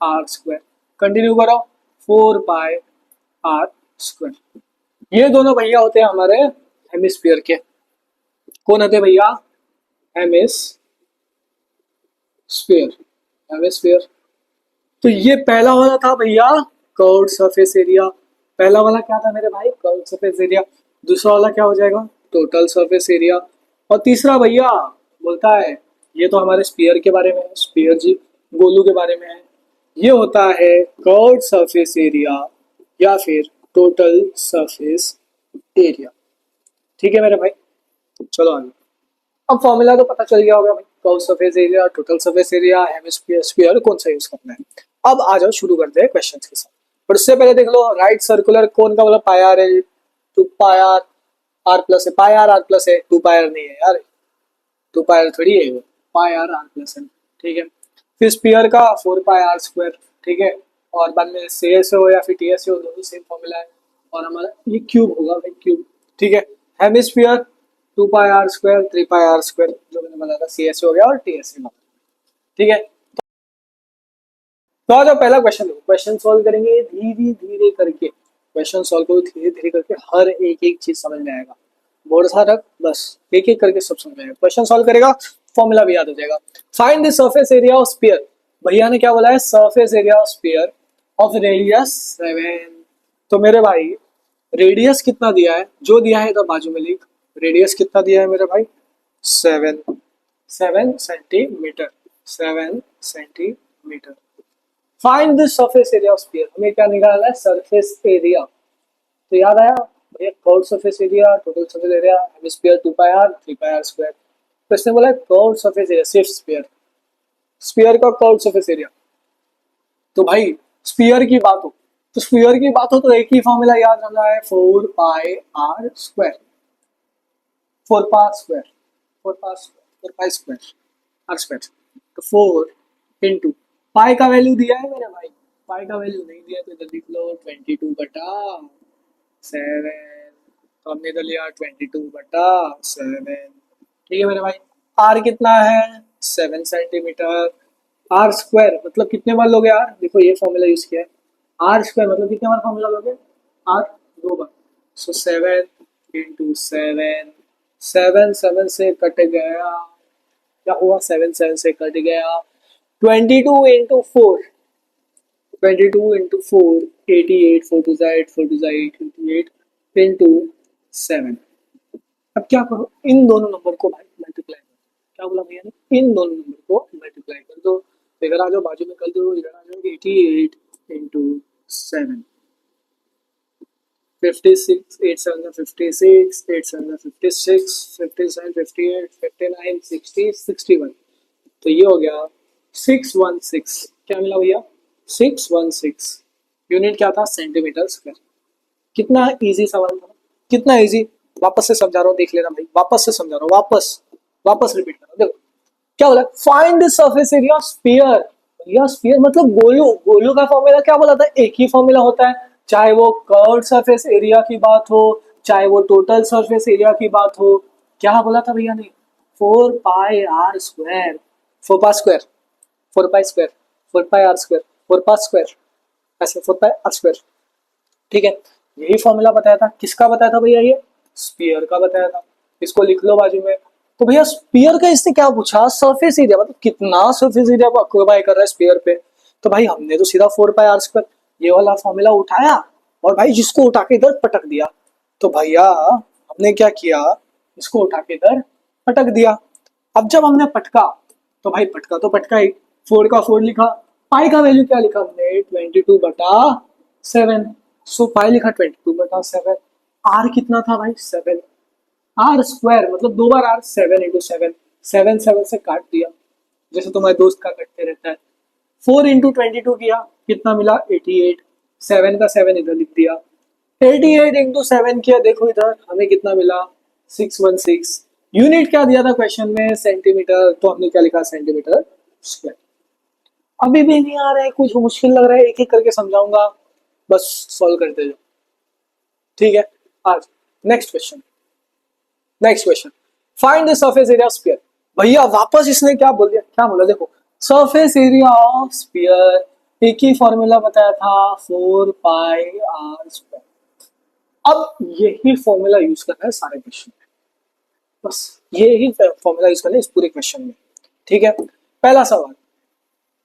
A: r स्क्वायर, कंटिन्यू करो 4 पाई r स्क्वायर। ये दोनों भैया होते हैं हमारे हेमिस्फीयर के। कौन होते हैं भैया? Hemisphere, hemisphere. तो ये पहला वाला था भैया कर्व्ड सरफेस एरिया। पहला वाला क्या था मेरे भाई? Curved surface area. दूसरा वाला क्या हो जाएगा? Total surface area. और तीसरा भैया बोलता है, ये तो हमारे स्पीयर के बारे में है, स्पीयर जी, गोलू के बारे में है। ये होता है कर्व्ड सरफेस एरिया या फिर टोटल सरफेस एरिया। ठीक है मेरे भाई, चलो आगे। अब फॉर्मूला तो पता चल गया होगा भाई, curve surface area, total surface area, hemisphere, sphere, कौन सा यूज करना है। अब आ जाओ, शुरू करते हैं क्वेश्चंस के साथ। पर उससे पहले देख लो, राइट सर्कुलर कौन का, मतलब पाई आर है, 2 पाई आर प्लस है, पाई आर प्लस है, 2 पाई नहीं है यार, 2 पाई थोड़ी है वो, पाई आर प्लस है। ठीक है, फिर स्पीयर का 4 पाई r स्क्वायर। ठीक है, और बाद में सी एस हो या फिर टी एस हो, दोनों सेम फॉर्मूला है। और हमारा ये क्यूब होगा भाई, क्यूब। ठीक है, हेमिस्फीयर 2 पाई r स्क्वायर, 3 पाई r स्क्वायर, जो मैंने बताया था, सी एस हो गया और टी एस हो। ठीक है, तो आ जाओ पहला क्वेश्चन। क्वेश्चन सॉल्व करेंगे धीरे धीरे करके, क्वेश्चन सॉल्व करो धीरे धीरे करके, हर एक एक चीज समझ में आएगा। बोर्ड सा रख, बस एक एक करके सब समझ में आएगा। क्वेश्चन सॉल्व करेगा, फॉर्मूला भी याद हो जाएगा। Find the surface area of sphere. भैया ने क्या बोला है? Surface area of sphere of radius 7। तो मेरे भाई रेडियस कितना दिया है? जो दिया है इधर बाजू में लिख। रेडियस कितना दिया है मेरे भाई? 7, 7 centimetre, 7 centimetre. Find the surface area of sphere. हमें क्या निकालना है? Surface area. तो याद आया भैया, curve surface area, total surface area, hemisphere 2 पाई r, 3 पाई r स्क्वायर। तो इसने बोला कर्व सरफेस एरिया, सिर्फ स्फीयर, स्फीयर का कर्व सरफेस एरिया। तो भाई स्फीयर की बात हो, तो स्फीयर की बात हो तो एक ही फॉर्मूला याद रखना है, 4 पाई r square, 4 pi square, 4 pi square, 4 pi square r square. तो 4 पाई का वैल्यू दिया है मेरे भाई, पाई का वैल्यू नहीं दिया तो इधर लिख लो 22/। 7, तो हमने इधर लिया 22/7। ठीक है मेरे भाई, आर कितना है 7 सेंटीमीटर। आर स्क्वायर मतलब कितने बार लोगे आर, देखो ये फॉर्मूला यूज किया है। आर स्क्वायर मतलब कितने बार फॉर्मूला लोगे, आर 2 बार। सो 7 × 7, 7 से कट गया, क्या हुआ 7 से कट गया। 22 × 4, 22 × 4 88, 4 2 8, 4 2 8, 88 इंटू 7। अब क्या करो, इन दोनों नंबर को भाई मल्टीप्लाई करो। क्या बोला भैया ने, इन दोनों नंबर को मल्टीप्लाई कर दो। तो इधर आ जाओ, बाजू में कर दो, इधर आ जाओ 88 इंटू 7। 56, 8 7 56, 8 7 56, 57 58, 59 60, 61। तो ये हो गया 616। क्या मिला भैया 616। यूनिट क्या था, सेंटीमीटर स्क्वायर। कितना इजी सवाल था, कितना इजी। वापस से समझा रहा हूँ, देख लेना भाई, वापस से समझा रहा हूँ, वापस वापस रिपीट कर रहा हूँ। देखो क्या बोला, find the surface area sphere. भैया स्फीयर मतलब गोलू, गोलू का फॉर्मूला क्या बोला था, एक ही फॉर्मूला होता है, चाहे वो कर्व सरफेस एरिया की बात हो, चाहे वो टोटल सरफेस एरिया की बात हो। क्या बोला था भैया ने, 4πr², 4π², 4π², 4πr², 4π², ऐसे 4πr²। ठीक है, यही फॉर्मूला बताया था, किसका बताया था भैया, ये स्पीयर का बताया था। इसको लिख लो बाजू में। तो भैया स्पीयर का इसने क्या पूछा, सरफेस एरिया मतलब कितना सरफेस एरिया ऑक्यूपाई कर रहा है स्पीयर पे। तो भाई हमने तो सीधा 4πr² ये वाला फॉर्मूला उठाया और भाई जिसको उठा के इधर पटक दिया। तो भैया हमने क्या किया, इसको उठा के इधर पटक दिया। अब जब हमने पटका, तो भाई पटका तो पटका ही, 4 का 4 लिखा, पाई का वैल्यू क्या लिखा हमने 22/7। सो पाई लिखा 22/7। आर कितना था भाई 7, आर स्क्वायर मतलब 2 बार आर, 7 × 7, 7 से काट दिया जैसे तुम्हारे दोस्त का कटते रहता है। 4 × 22 किया, कितना मिला 88, 7 का 7 इधर लिख दिया। 88 × 7 किया, देखो इधर हमें कितना मिला 616। यूनिट क्या दिया था क्वेश्चन में, सेंटीमीटर, तो हमने क्या लिखा सेंटीमीटर स्क्वायर। अभी भी नहीं आ रहा है, कुछ मुश्किल लग रहा है, एक एक करके समझाऊंगा, बस सॉल्व करते जाओ। ठीक है, आज next question, next question, find the surface area of sphere. भैया वापस इसने क्या बोल दिया, क्या बोला, देखो सरफेस एरिया ऑफ स्फीयर, एक ही फॉर्मूला बताया था 4πr²। अब यही फॉर्मूला यूज करना है सारे क्वेश्चन में, बस यही फॉर्मूला यूज करना है इस पूरे क्वेश्चन में। ठीक है, पहला सवाल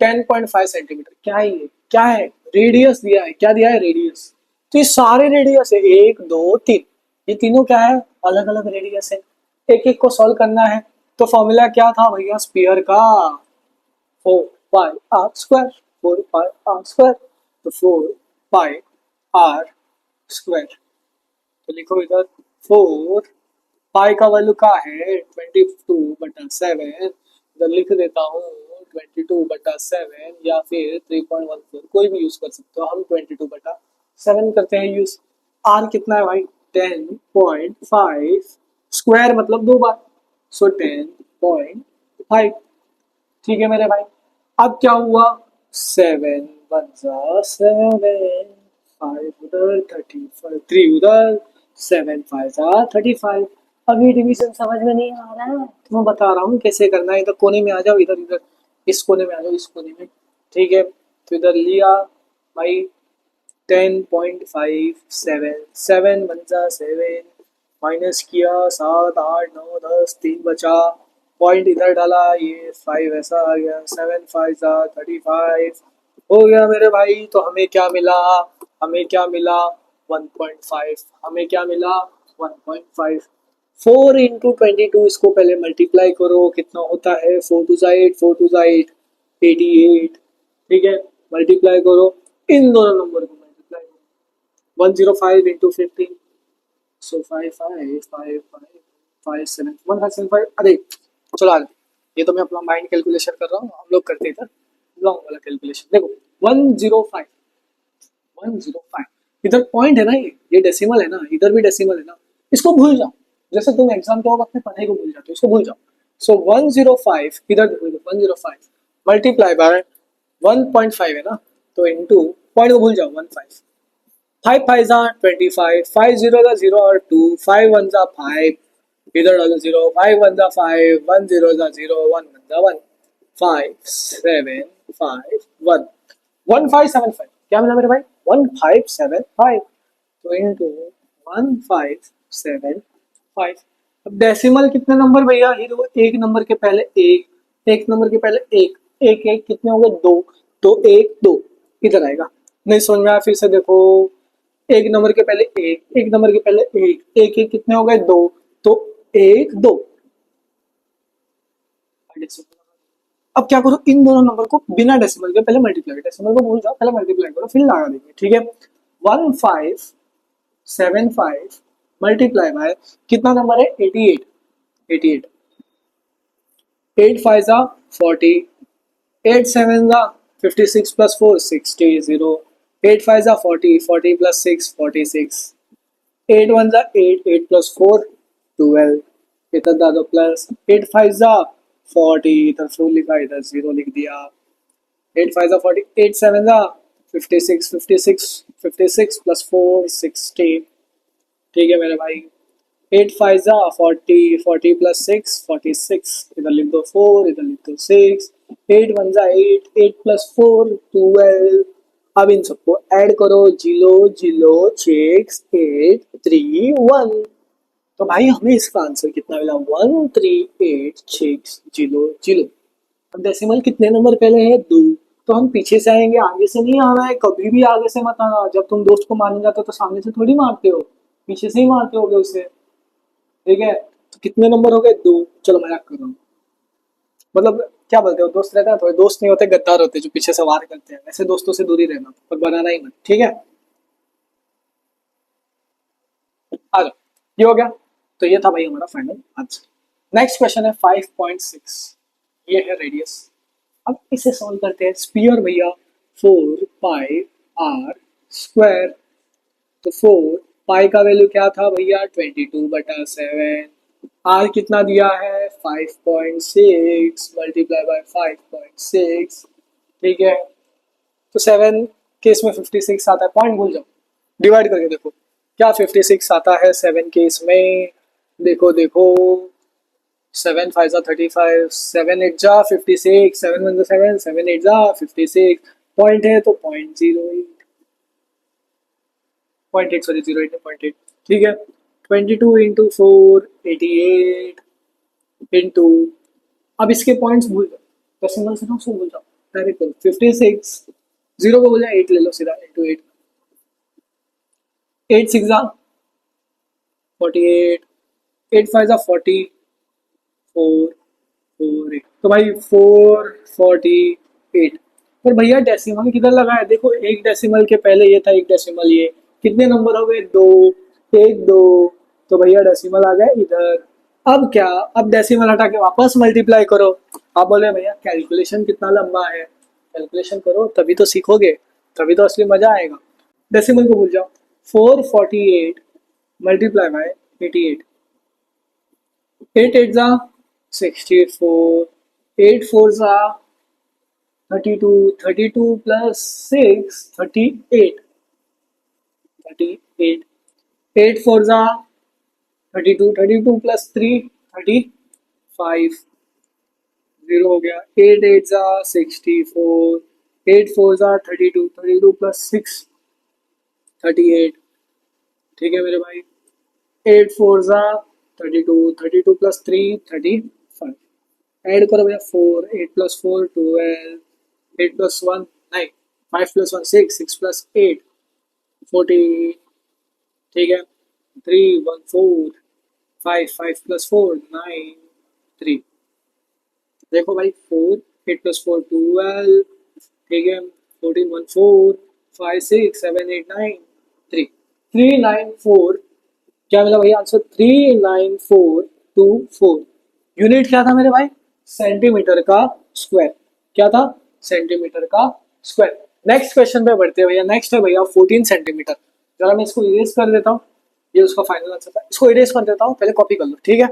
A: 10.5 सेंटीमीटर, क्या है ये, क्या है, रेडियस दिया है, क्या दिया है रेडियस। तो ये सारे रेडियस है, 1 2 3, ये तीनों क्या है, अलग अलग रेडियस है। एक एक को सॉल्व करना है। तो फॉर्मूला क्या था भैया स्पीयर का, 4πr², 4πr², तो 4πr²। तो लिखो इधर 4, पाई का वैल्यू का है 22/7, इधर लिख देता हूँ 22/7 या फिर 3.14, कोई भी यूज कर सकते हो, हम 22/7 करते हैं यूज। आर कितना है भाई 10.5, स्क्वायर मतलब 2 बार, सो 10.5। ठीक है मेरे भाई, अब क्या हुआ 7 1 7, 5 उधर 35, 3 उधर, 7 5 35। अभी डिवीजन समझ में नहीं आ रहा है तो मैं बता रहा हूँ कैसे करना है। इधर कोने में आ जाओ, इधर इधर इस कोने में आ जाओ, इस कोने में। ठीक है, तो इधर लिया भाई 10.5, 7 7 1 7, माइनस किया 7 8 9 10, 3 बचा, पॉइंट इधर डाला, ये 5 ऐसा आ गया, 7 5 35 हो गया मेरे भाई। तो हमें क्या मिला, हमें क्या मिला 1.5, हमें क्या मिला 1.5। 4 × 22, इसको पहले मल्टीप्लाई करो, कितना होता है 4 2 8, 4 2 8, 88। ठीक है, मल्टीप्लाई करो, इन दोनों नंबर को मल्टीप्लाई करो, 105 × 15, सो 5 5 5 5 7 175। अरे चलो आगे, ये तो मैं अपना माइंड कैलकुलेशन कर रहा हूँ, हम लोग करते इधर लॉन्ग वाला कैलकुलेशन। देखो 105, 105 इधर पॉइंट है ना, ये डेसिमल है ना, इधर भी डेसिमल है ना, इसको भूल जाओ। जैसे तुम एग्जाम के वक्त अपने पढ़ाई को भूल जाते हो, इसको भूल जाओ। सो 105 इधर देखो, 105 मल्टीप्लाई बाय 1.5 है ना, तो इनटू पॉइंट को भूल जाओ 15, 5 5 जा 25, 5 0 जा 0 और 2, 5 1 जा 5, इधर डालो 0, 5 1 जा 5, 1 0 जा 0, 1 1 जा 1, 5 7 5 1, 1575 क्या मिला मेरे भाई 1575। तो इनटू 1575। अब डेसिमल कितने नंबर भैया, ये देखो एक नंबर के पहले एक, एक नंबर के पहले एक, एक एक कितने हो गए दो, तो एक दो इधर आएगा। नहीं समझ में आया फिर से देखो, एक नंबर के पहले एक, एक नंबर के पहले एक, एक एक कितने हो गए दो, तो एक दो। अब क्या करो, इन दोनों नंबर को बिना डेसिमल के पहले मल्टीप्लाई, डेसिमल को भूल जाओ, पहले मल्टीप्लाई करो फिर लगा देंगे, ठीक है। 1575 मल्टीप्लाई बाय कितना नंबर है 88, 88, 8 5 जा 40, 8 7 जा 56 प्लस 4 60 0, 8 5 जा 40, 40 प्लस 6 46, 8 1 जा 8, 8 प्लस 4 12, इधर दादो प्लस 8 5 जा 40, इधर 4 लिखा इधर 0 लिख दिया, 8 5 जा 40, 8 7 जा 56, 56 56 प्लस 4 60, ठीक है मेरे भाई। 8 5 जा 40, 40 प्लस 6 46, इधर लिख दो 4, इधर लिख दो 6, 8 1 जा 8, 8 प्लस 4 12। अब इन सबको ऐड करो, जीरो जीरो 6 8 3 1। तो भाई हमें इसका आंसर कितना मिला 1386 जीरो। अब डेसिमल कितने नंबर पहले है दो, तो हम पीछे से आएंगे, आगे से नहीं आना है, कभी भी आगे से मत आना। जब तुम दोस्त को मारने जाते हो तो सामने से थोड़ी मारते हो, पीछे से ही मारते होगे उसे, ठीक है। तो कितने नंबर हो गए दो, चलो मजाक कर रहा हूँ, मतलब क्या बोलते हो, दोस्त रहता है थोड़े, दोस्त नहीं होते गद्दार होते जो पीछे से वार करते हैं, ऐसे दोस्तों से दूरी रहना और बनाना ही मत, ठीक है। आ जाओ, ये हो गया। तो ये था भाई हमारा फाइनल आंसर। नेक्स्ट क्वेश्चन है 5.6, ये है रेडियस। अब इसे सॉल्व करते हैं। स्पीयर भैया 4 पाई आर स्क्वायर, तो 4 पाई का वैल्यू क्या था भैया 22/7, आर कितना दिया है 5.6 मल्टीप्लाई बाय 5.6, ठीक है। तो 7 केस में 56 आता है, पॉइंट भूल जाओ, डिवाइड करके देखो क्या 56 आता है 7 केस में, देखो देखो 7 5 जा 35, 7 8 जा 56, 7 1 जा 7, 7 8 जा 56, पॉइंट है तो 0.08, 0.8 सॉरी 0.8 0.8, ठीक है। 22 इंटू 4 88 इंटू, अब इसके पॉइंट्स भूल जाओ, डेसिमल से ना उसको भूल जाओ, डायरेक्ट करो 56, जीरो को बोला 8 ले लो सीधा इंटू 8, 8 6 जा 48, 8 5 जा 40, 4 4 8, तो भाई 448। पर भैया डेसिमल किधर लगा है, देखो एक डेसिमल के पहले ये था, एक डेसिमल ये, कितने नंबर हो गए दो, एक दो, तो भैया डेसिमल आ गया इधर। अब क्या, अब डेसिमल हटा के वापस मल्टीप्लाई करो। आप बोले भैया कैलकुलेशन कितना लंबा है, कैलकुलेशन करो तभी तो सीखोगे, तभी तो असली मजा आएगा। डेसिमल को भूल जाओ, 448 मल्टीप्लाई बाय 88, 8 8 जा 64, 8 4 जा 32, 32 प्लस 6 38, 38, 8 4 जा 32, 32 प्लस 3 35, 0 हो गया, 8 8 जा 64, 8 4 जा 32, 32 प्लस 6 38, ठीक है मेरे भाई। 8 4 जा 32, 32 प्लस 3 35, ऐड करो भैया 4, 8 प्लस 4 12, 8 प्लस 1 9, 5 प्लस 1 6, 6 प्लस 8 14, ठीक है। 3 1 4 5, 5 प्लस 4 9 3, देखो भाई 4 8 प्लस 4 12, ठीक है। 14 1 4 5 6 7 8 9 3, 394, क्या मिला भैया आंसर 39424। यूनिट क्या था मेरे भाई सेंटीमीटर का स्क्वायर, क्या था सेंटीमीटर का स्क्वायर। नेक्स्ट क्वेश्चन पे बढ़ते हैं भैया, नेक्स्ट है भैया 14 सेंटीमीटर। जरा मैं इसको इरेज कर देता हूँ, ये उसका फाइनल आंसर था, इसको इरेज कर देता हूँ, पहले कॉपी कर लो, ठीक है।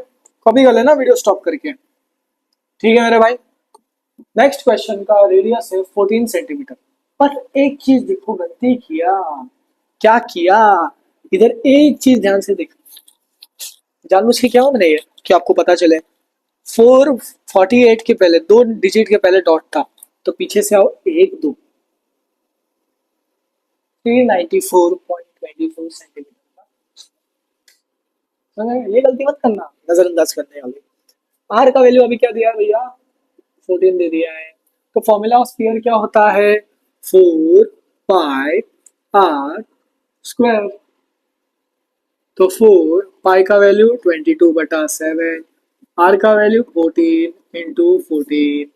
A: कॉपी कर लेना वीडियो स्टॉप करके, ठीक है मेरे भाई। नेक्स्ट क्वेश्चन का रेडियस है 14 सेंटीमीटर, पर एक चीज देखो गलती किया, क्या किया, इधर एक चीज ध्यान से देख, जानबूझ के क्या हो मैंने ये कि आपको पता चले। 448 के पहले दो डिजिट के पहले डॉट था, तो पीछे से आओ एक दो, 394.24 सेंटीमीटर का। ये गलती मत करना नजरअंदाज करने वाली। आर का वैल्यू अभी क्या दिया है भैया, 14 दे दिया है। तो फॉर्मूला ऑफ स्फीयर क्या होता है, 4 पाई आर स्क्वायर। तो 4 पाई का वैल्यू 22/7, आर का वैल्यू 14 × 14,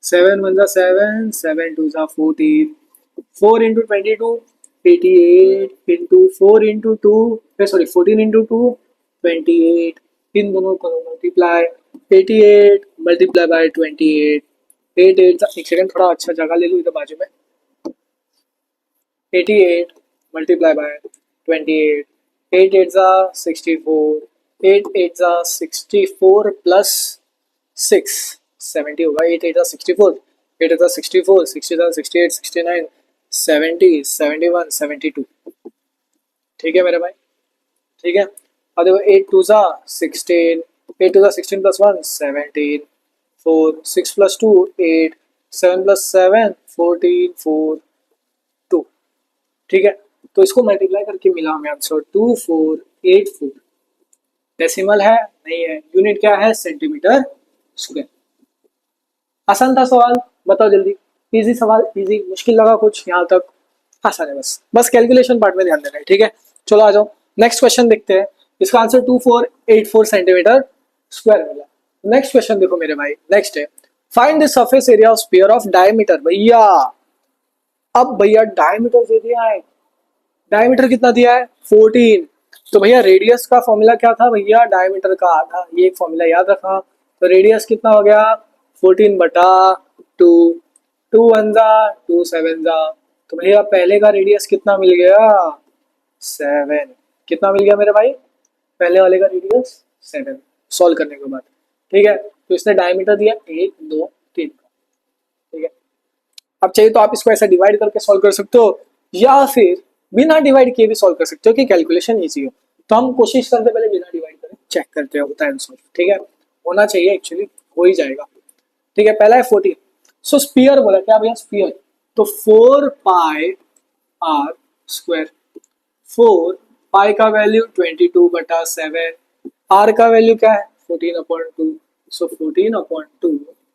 A: 7 × 1 = 7, 7 × 2 = 14, 4 × 22 88, 4 × 2 सॉरी 14 × 2 28, इन दोनों को मल्टीप्लाई, 88 मल्टीप्लाई बाय 28, 88 एक सेकंड थोड़ा अच्छा जगह ले लूँ इधर बाजू में, 88 मल्टीप्लाई बाय 28, 8 8 64, 8 8 64 प्लस 6 70 होगा, 8 8 64, 8 8 64, 60 68 69 70 71 72। ठीक है मेरे भाई, ठीक है। और देखो 8 2 16, 8 2 16 प्लस 1 17, 4 6 प्लस 2 8, 7 प्लस 7 14 4 2। ठीक है, तो इसको मल्टीप्लाई करके मिला हमें आंसर 2484। डेसिमल है नहीं है, यूनिट क्या है सेंटीमीटर स्क्वायर। आसान था सवाल, बताओ जल्दी। इजी सवाल, इजी, मुश्किल लगा कुछ यहाँ तक, आसान है, बस बस कैलकुलेशन पार्ट में ध्यान देना है। ठीक है, चलो आ जाओ नेक्स्ट क्वेश्चन देखते हैं। इसका आंसर 2484 सेंटीमीटर स्क्वायर मिला। नेक्स्ट क्वेश्चन देखो मेरे भाई, नेक्स्ट है find the surface area of sphere of diameter. भैया अब भैया डायमीटर दे दिया है, डायमीटर कितना दिया है 14। तो भैया रेडियस का फॉर्मूला क्या था भैया, डायमीटर का आधा, ये एक फॉर्मूला याद रखा। तो रेडियस कितना हो गया 14/2, 2 1 = 2 7 तो भैया पहले का रेडियस कितना मिल गया 7। कितना मिल गया मेरे भाई, पहले वाले का रेडियस 7 सॉल्व करने के बाद। ठीक है, तो इसने डायमीटर दिया 1 2 3 का। ठीक है, अब चाहिए तो आप इसको ऐसा डिवाइड करके सॉल्व कर सकते हो, या फिर बिना डिवाइड किए भी सॉल्व कर सकते हो कि कैलकुलेशन इजी हो। तो हम कोशिश करते पहले बिना डिवाइड करें, चेक करते हैं होता है आंसर। ठीक है, होना चाहिए एक्चुअली, हो ही जाएगा। ठीक है, पहला है 14। सो स्पीयर बोला क्या भैया, स्पीयर, तो 4 पाई आर स्क्वायर। 4 पाई का वैल्यू 22/7, आर का वैल्यू क्या है 14/2, सो 14/2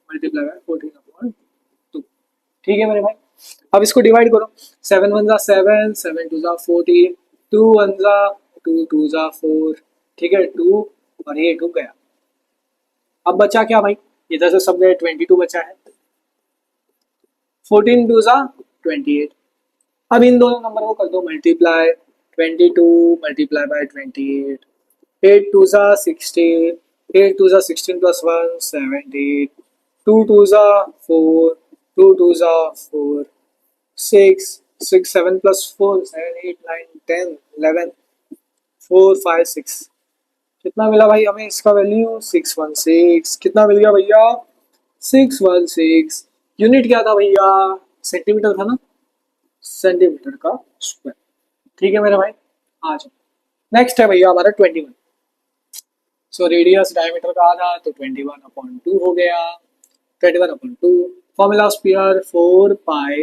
A: मल्टीप्लाई बाय 14/2। ठीक है मेरे भाई, अब इसको डिवाइड करो, 7 1 = 7, 7 2 = 14, 2 1 = 2 2 = 4। ठीक है, 2 और ये 2 गया। अब बचा क्या भाई, इधर से सब गए, 22 बचा है, 14 2 = 28। अब इन दोनों नंबर को कर दो multiply, 22 multiply bye 28, 8 2 = 16, 8 2 = 16 plus 1 17, 2 2 = 4, 2 2 = 4, 6 6 7 plus 4 7 8 9 10 11, 4 5 6। कितना मिला भाई हमें इसका वैल्यू 616। कितना मिल गया भैया 616। यूनिट क्या था भैया, सेंटीमीटर था ना, सेंटीमीटर का स्क्वायर। ठीक है मेरे भाई, आ जाओ नेक्स्ट है भैया हमारा 21। सो रेडियस डायमीटर का आधा, तो 21/2 हो गया, 21/2। Formula of sphere 4 pi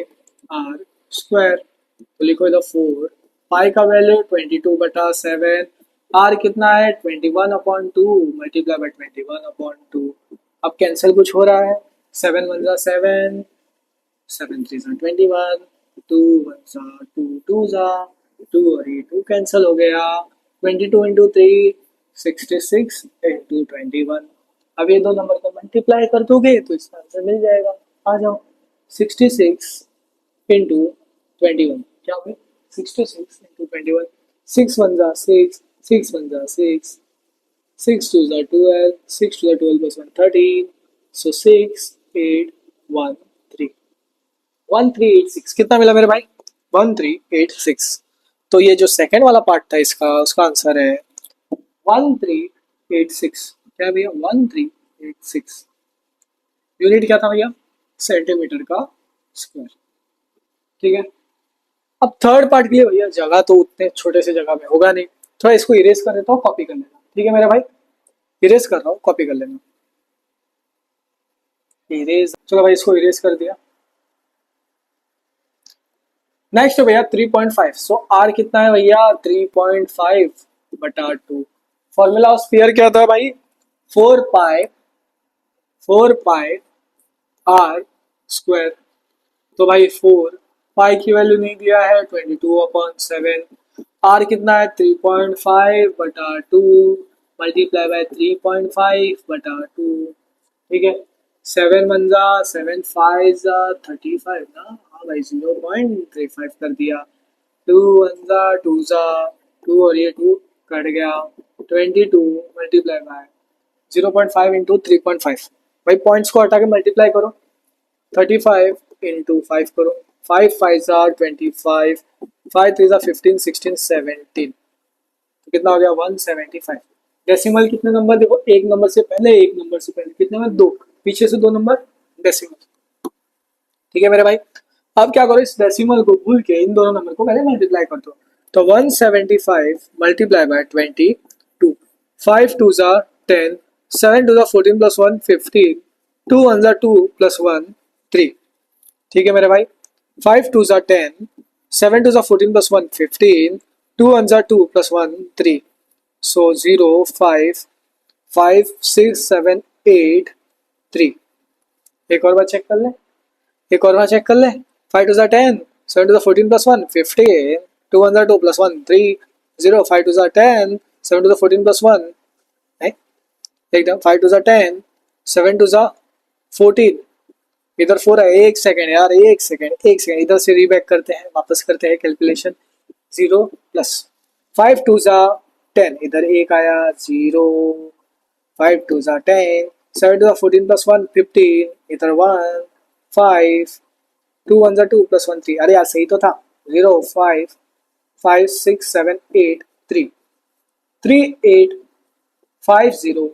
A: R square. तो लिखो इधर 4 पाई का वैल्यू 22/7, आर कितना है 21/2 मल्टीप्लाई बाय 21/2। अब कैंसिल कुछ हो रहा है, 7 1 = 7, 7 3 = 21, 2 1 = 2 2 = 2 और ये 2 कैंसिल हो गया, 22 × 3 66 × 21। अब ये दो नंबर को मल्टीप्लाई कर दोगे तो इसका आंसर मिल जाएगा। आ जाओ 66 × 21 क्या होगा, 66 × 21, 6 1 = 6, 6 1 = 6, 6 2 = 12, 6 2 = 12 plus 1 13, so 6 8 1 3, 1386। कितना मिला मेरे भाई 1386। तो ये जो सेकंड वाला पार्ट था इसका, उसका आंसर है 1386। क्या भैया 1386। यूनिट क्या था भैया, सेंटीमीटर का स्क्वायर। ठीक है, अब थर्ड पार्ट के लिए भैया जगह तो उतने छोटे से जगह में होगा नहीं, थोड़ा इसको इरेज कर देता हूँ, कॉपी कर लेना, ठीक है मेरे भाई, इरेज कर रहा हूँ, कॉपी कर लेना, इरेज, चलो भाई इसको इरेज कर दिया। नेक्स्ट है भैया 3.5, सो आर कितना है भैया 3.5 बटा 2। फॉर्मूला ऑफ स्फीयर क्या था भाई, 4 पाई आर स्क्वायर। तो भाई 4 पाई की वैल्यू नहीं दिया है, 22/7। आर कितना है 3.5 बटा 2 मल्टीप्लाई बाय 3.5/2, ठीक है। 7 वन जा 7 5 जा 35 ना, हाँ भाई 0.35 कर दिया। 2 वन जा 2 और ये 2 कट गया, 22 मल्टीप्लाई बाय 0.5 इंटू 3.5। भाई पॉइंट्स को हटा के मल्टीप्लाई करो, 35 इंटू 5 करो, 5 5 जा 25, 5 3 जा 15 16 17, तो कितना हो गया 175। डेसिमल कितने नंबर देखो, एक नंबर से पहले, एक नंबर से पहले कितने में, दो, पीछे से दो नंबर डेसिमल, ठीक है मेरे भाई। अब क्या करो, इस डेसिमल को भूल के इन दोनों नंबर को पहले मल्टीप्लाई कर दो, तो 175 मल्टीप्लाई बाय 22, 5 2 जा 10, 7 2 जा 14 प्लस 1 15, 2 1 जा 2 प्लस 1 3, ठीक है मेरे भाई। 5 2 जा 10, 7 2 जा 14 प्लस 1 15, 2 1 जा 2 प्लस 1 3, सो 0 5 5 6 7 8 3। एक और बार चेक कर ले, एक और बार चेक कर ले, 5 2 जा 10, 7 2 जा 14 प्लस 1 15, 2 1 जा 2 प्लस 1 3, 0 5 2 जा 10, 7 2 जा 14 प्लस 1 है एकदम, 5 2 जा 10, 7 2 जा 14, इधर 4 है, एक सेकेंड यार, एक सेकेंड, एक सेकेंड, इधर से रीबैक करते हैं, वापस करते हैं कैलकुलेशन। 0 प्लस 5 2 जा 10, इधर एक आया 0, 5 2 जा 10, 7 2 जा 14 प्लस 1 15, इधर 1 5, 2 1 जा 2 प्लस 1 3, अरे यार सही तो था, 0 5 5 6 7 8 3, 3 8 5 0।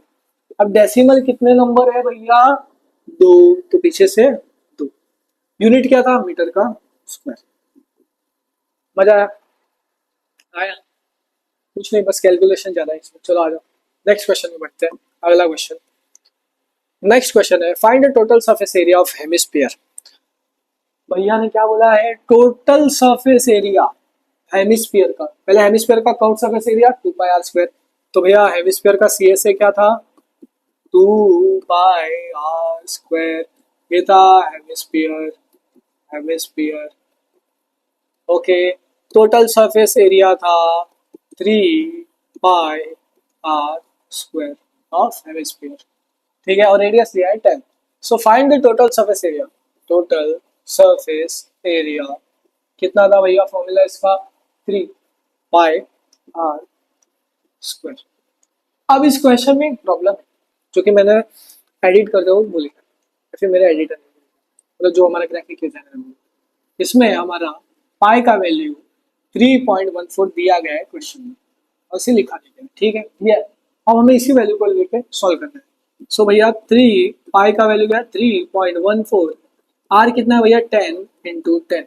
A: अब डेसिमल कितने नंबर है भैया, दो, तो पीछे से दो। यूनिट क्या था, मीटर का स्क्वायर। मजा आया, आया कुछ नहीं, बस कैलकुलेशन ज्यादा है इसमें। चलो आ जाओ नेक्स्ट क्वेश्चन में बढ़ते हैं, अगला क्वेश्चन। नेक्स्ट क्वेश्चन है, find the total surface area of hemisphere. भैया ने क्या बोला है, टोटल सरफेस एरिया हेमिस्फीयर का। पहले हेमिस्फीयर का curved surface area 2 pi R square, तो भैया हेमिस्फीयर का सी एस ए क्या था 2 पाई आर स्क्वायर, ये था hemisphere, hemisphere okay. Total surface area था 3 पाई आर स्क्वायर ऑफ हेमिस्फीयर, ठीक है, और रेडियस लिया है 10। So find the total surface area, total surface area कितना था भैया, फॉर्मूला इसका 3 पाई आर स्क्वायर। अब इस क्वेश्चन में एक प्रॉब्लम है, जो कि मैंने एडिट करते हुए भूल गया, फिर मेरे एडिटर ने, मतलब जो हमारा ग्राफिक डिजाइनर है, इसमें हमारा पाई का वैल्यू 3.14 दिया गया है क्वेश्चन में, और इसे लिखा देते हैं, ठीक है ये। अब हमें इसी वैल्यू को लेके सॉल्व करना है। सो भैया 3 पाई का वैल्यू क्या है 3.14, आर कितना है भैया 10 इंटू 10,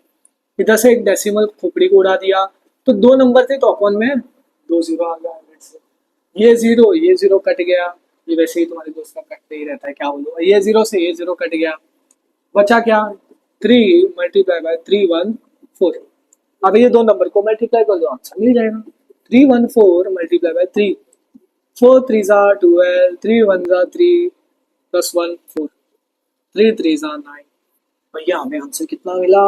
A: इधर से एक डेसिमल खोपड़ी को उड़ा दिया, तो दो नंबर थे तो अपॉन में 2 जीरो आ गया, ये जीरो कट गया, ये वैसे ही तुम्हारे दोस्त का कटते ही रहता है, क्या बोलो, ये जीरो से ये जीरो कट गया, बचा क्या 3 मल्टीप्लाई बाय 314। अब ये दो नंबर को मल्टीप्लाई कर दो, आंसर मिल जाएगा। 314 मल्टीप्लाई बाय 3, 4 3 जा 12, 3 1 जा 3 प्लस 1 4, 3 3 जा 9। भैया हमें आंसर कितना मिला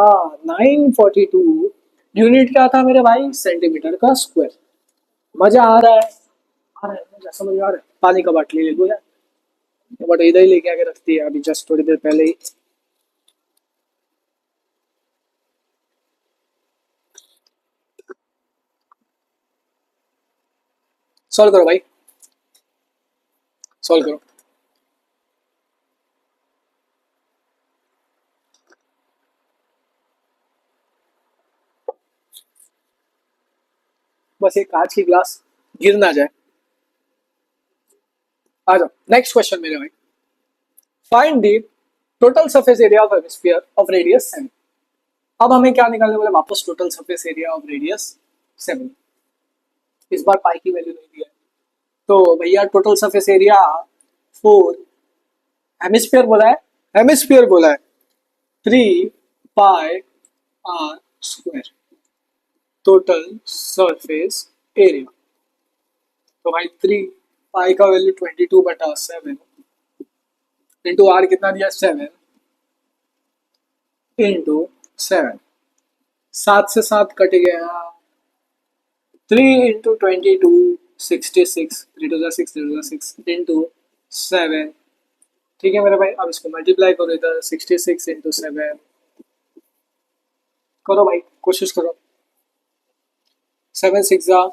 A: 942। यूनिट क्या था मेरे भाई, सेंटीमीटर का स्क्वायर। मजा आ रहा है, आ रहा है मजा, समझ आ रहा है। पानी का बाटली ले लो यार, बट इधर ही लेके आके रखती है अभी जस्ट थोड़ी देर पहले ही। सॉल्व करो भाई, सॉल्व करो। बस एक कांच की ग्लास गिर ना जाए। आ जाओ नेक्स्ट क्वेश्चन मेरे भाई, find the total surface area of hemisphere of radius 7। अब हमें क्या निकालने बोले वापस total surface area of radius 7। इस बार पाई की वैल्यू नहीं दिया है, तो भैया टोटल सरफेस एरिया 4, हेमिस्फीयर बोला है, हेमिस्फीयर बोला है 3 पाई r² टोटल सरफेस एरिया। तो भाई 3 पाई का वैल्यू 22/7 इंटू आर कितना दिया 7 इंटू 7, 7 से 7 कट गया, 3 इंटू 22 66, 3 2 6 इंटू 7। ठीक है मेरे भाई, अब इसको मल्टीप्लाई करो इधर 66 इंटू 7, करो भाई कोशिश करो। 7 6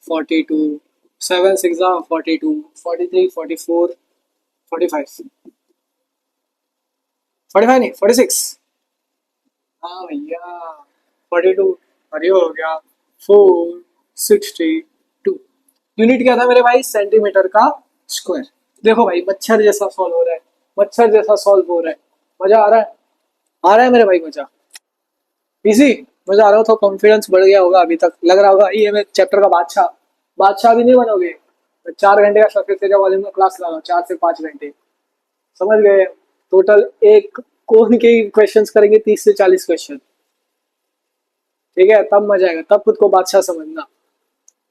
A: 42, 7 6 42, 43 44 45, 45 नहीं 46, हाँ भैया 42, और ये हो गया 462। यूनिट क्या था मेरे भाई, सेंटीमीटर का स्क्वायर। देखो भाई मच्छर जैसा सॉल्व हो रहा है, मच्छर जैसा सॉल्व हो रहा है, मजा आ रहा है, आ रहा है मेरे भाई मजा, इजी मजा आ रहा हो तो कॉन्फिडेंस बढ़ गया होगा, अभी तक लग रहा होगा ये मैं चैप्टर का बादशाह, बादशाह भी नहीं बनोगे। 4 घंटे का सरफेस एरिया वॉल्यूम का क्लास लगा, 4 से 5 घंटे, समझ गए। टोटल एक कोन के क्वेश्चंस करेंगे 30 से 40 क्वेश्चन, ठीक है, तब मजा आएगा, तब खुद को बादशाह समझना।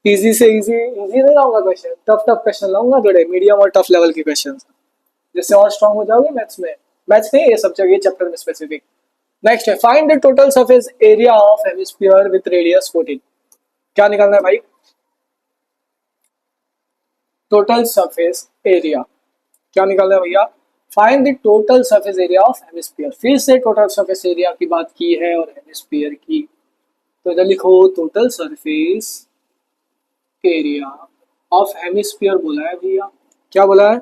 A: इजी से इजी, इजी नहीं लाऊंगा क्वेश्चन, टफ टफ क्वेश्चन लाऊंगा, थोड़े मीडियम और टफ लेवल के क्वेश्चन, जिससे और स्ट्रांग हो जाओगे मैथ्स में, मैथ्स नहीं ये सब जगह चैप्टर में स्पेसिफिक। नेक्स्ट है find the total surface area of hemisphere with radius 14। क्या निकालना है भाई, टोटल सरफेस एरिया क्या निकालना है भैया, find the total surface area of hemisphere. फिर से टोटल सरफेस एरिया की बात की है और हेमिस्फीयर की, तो इधर लिखो total surface area of hemisphere बोला है भैया, क्या बोला है,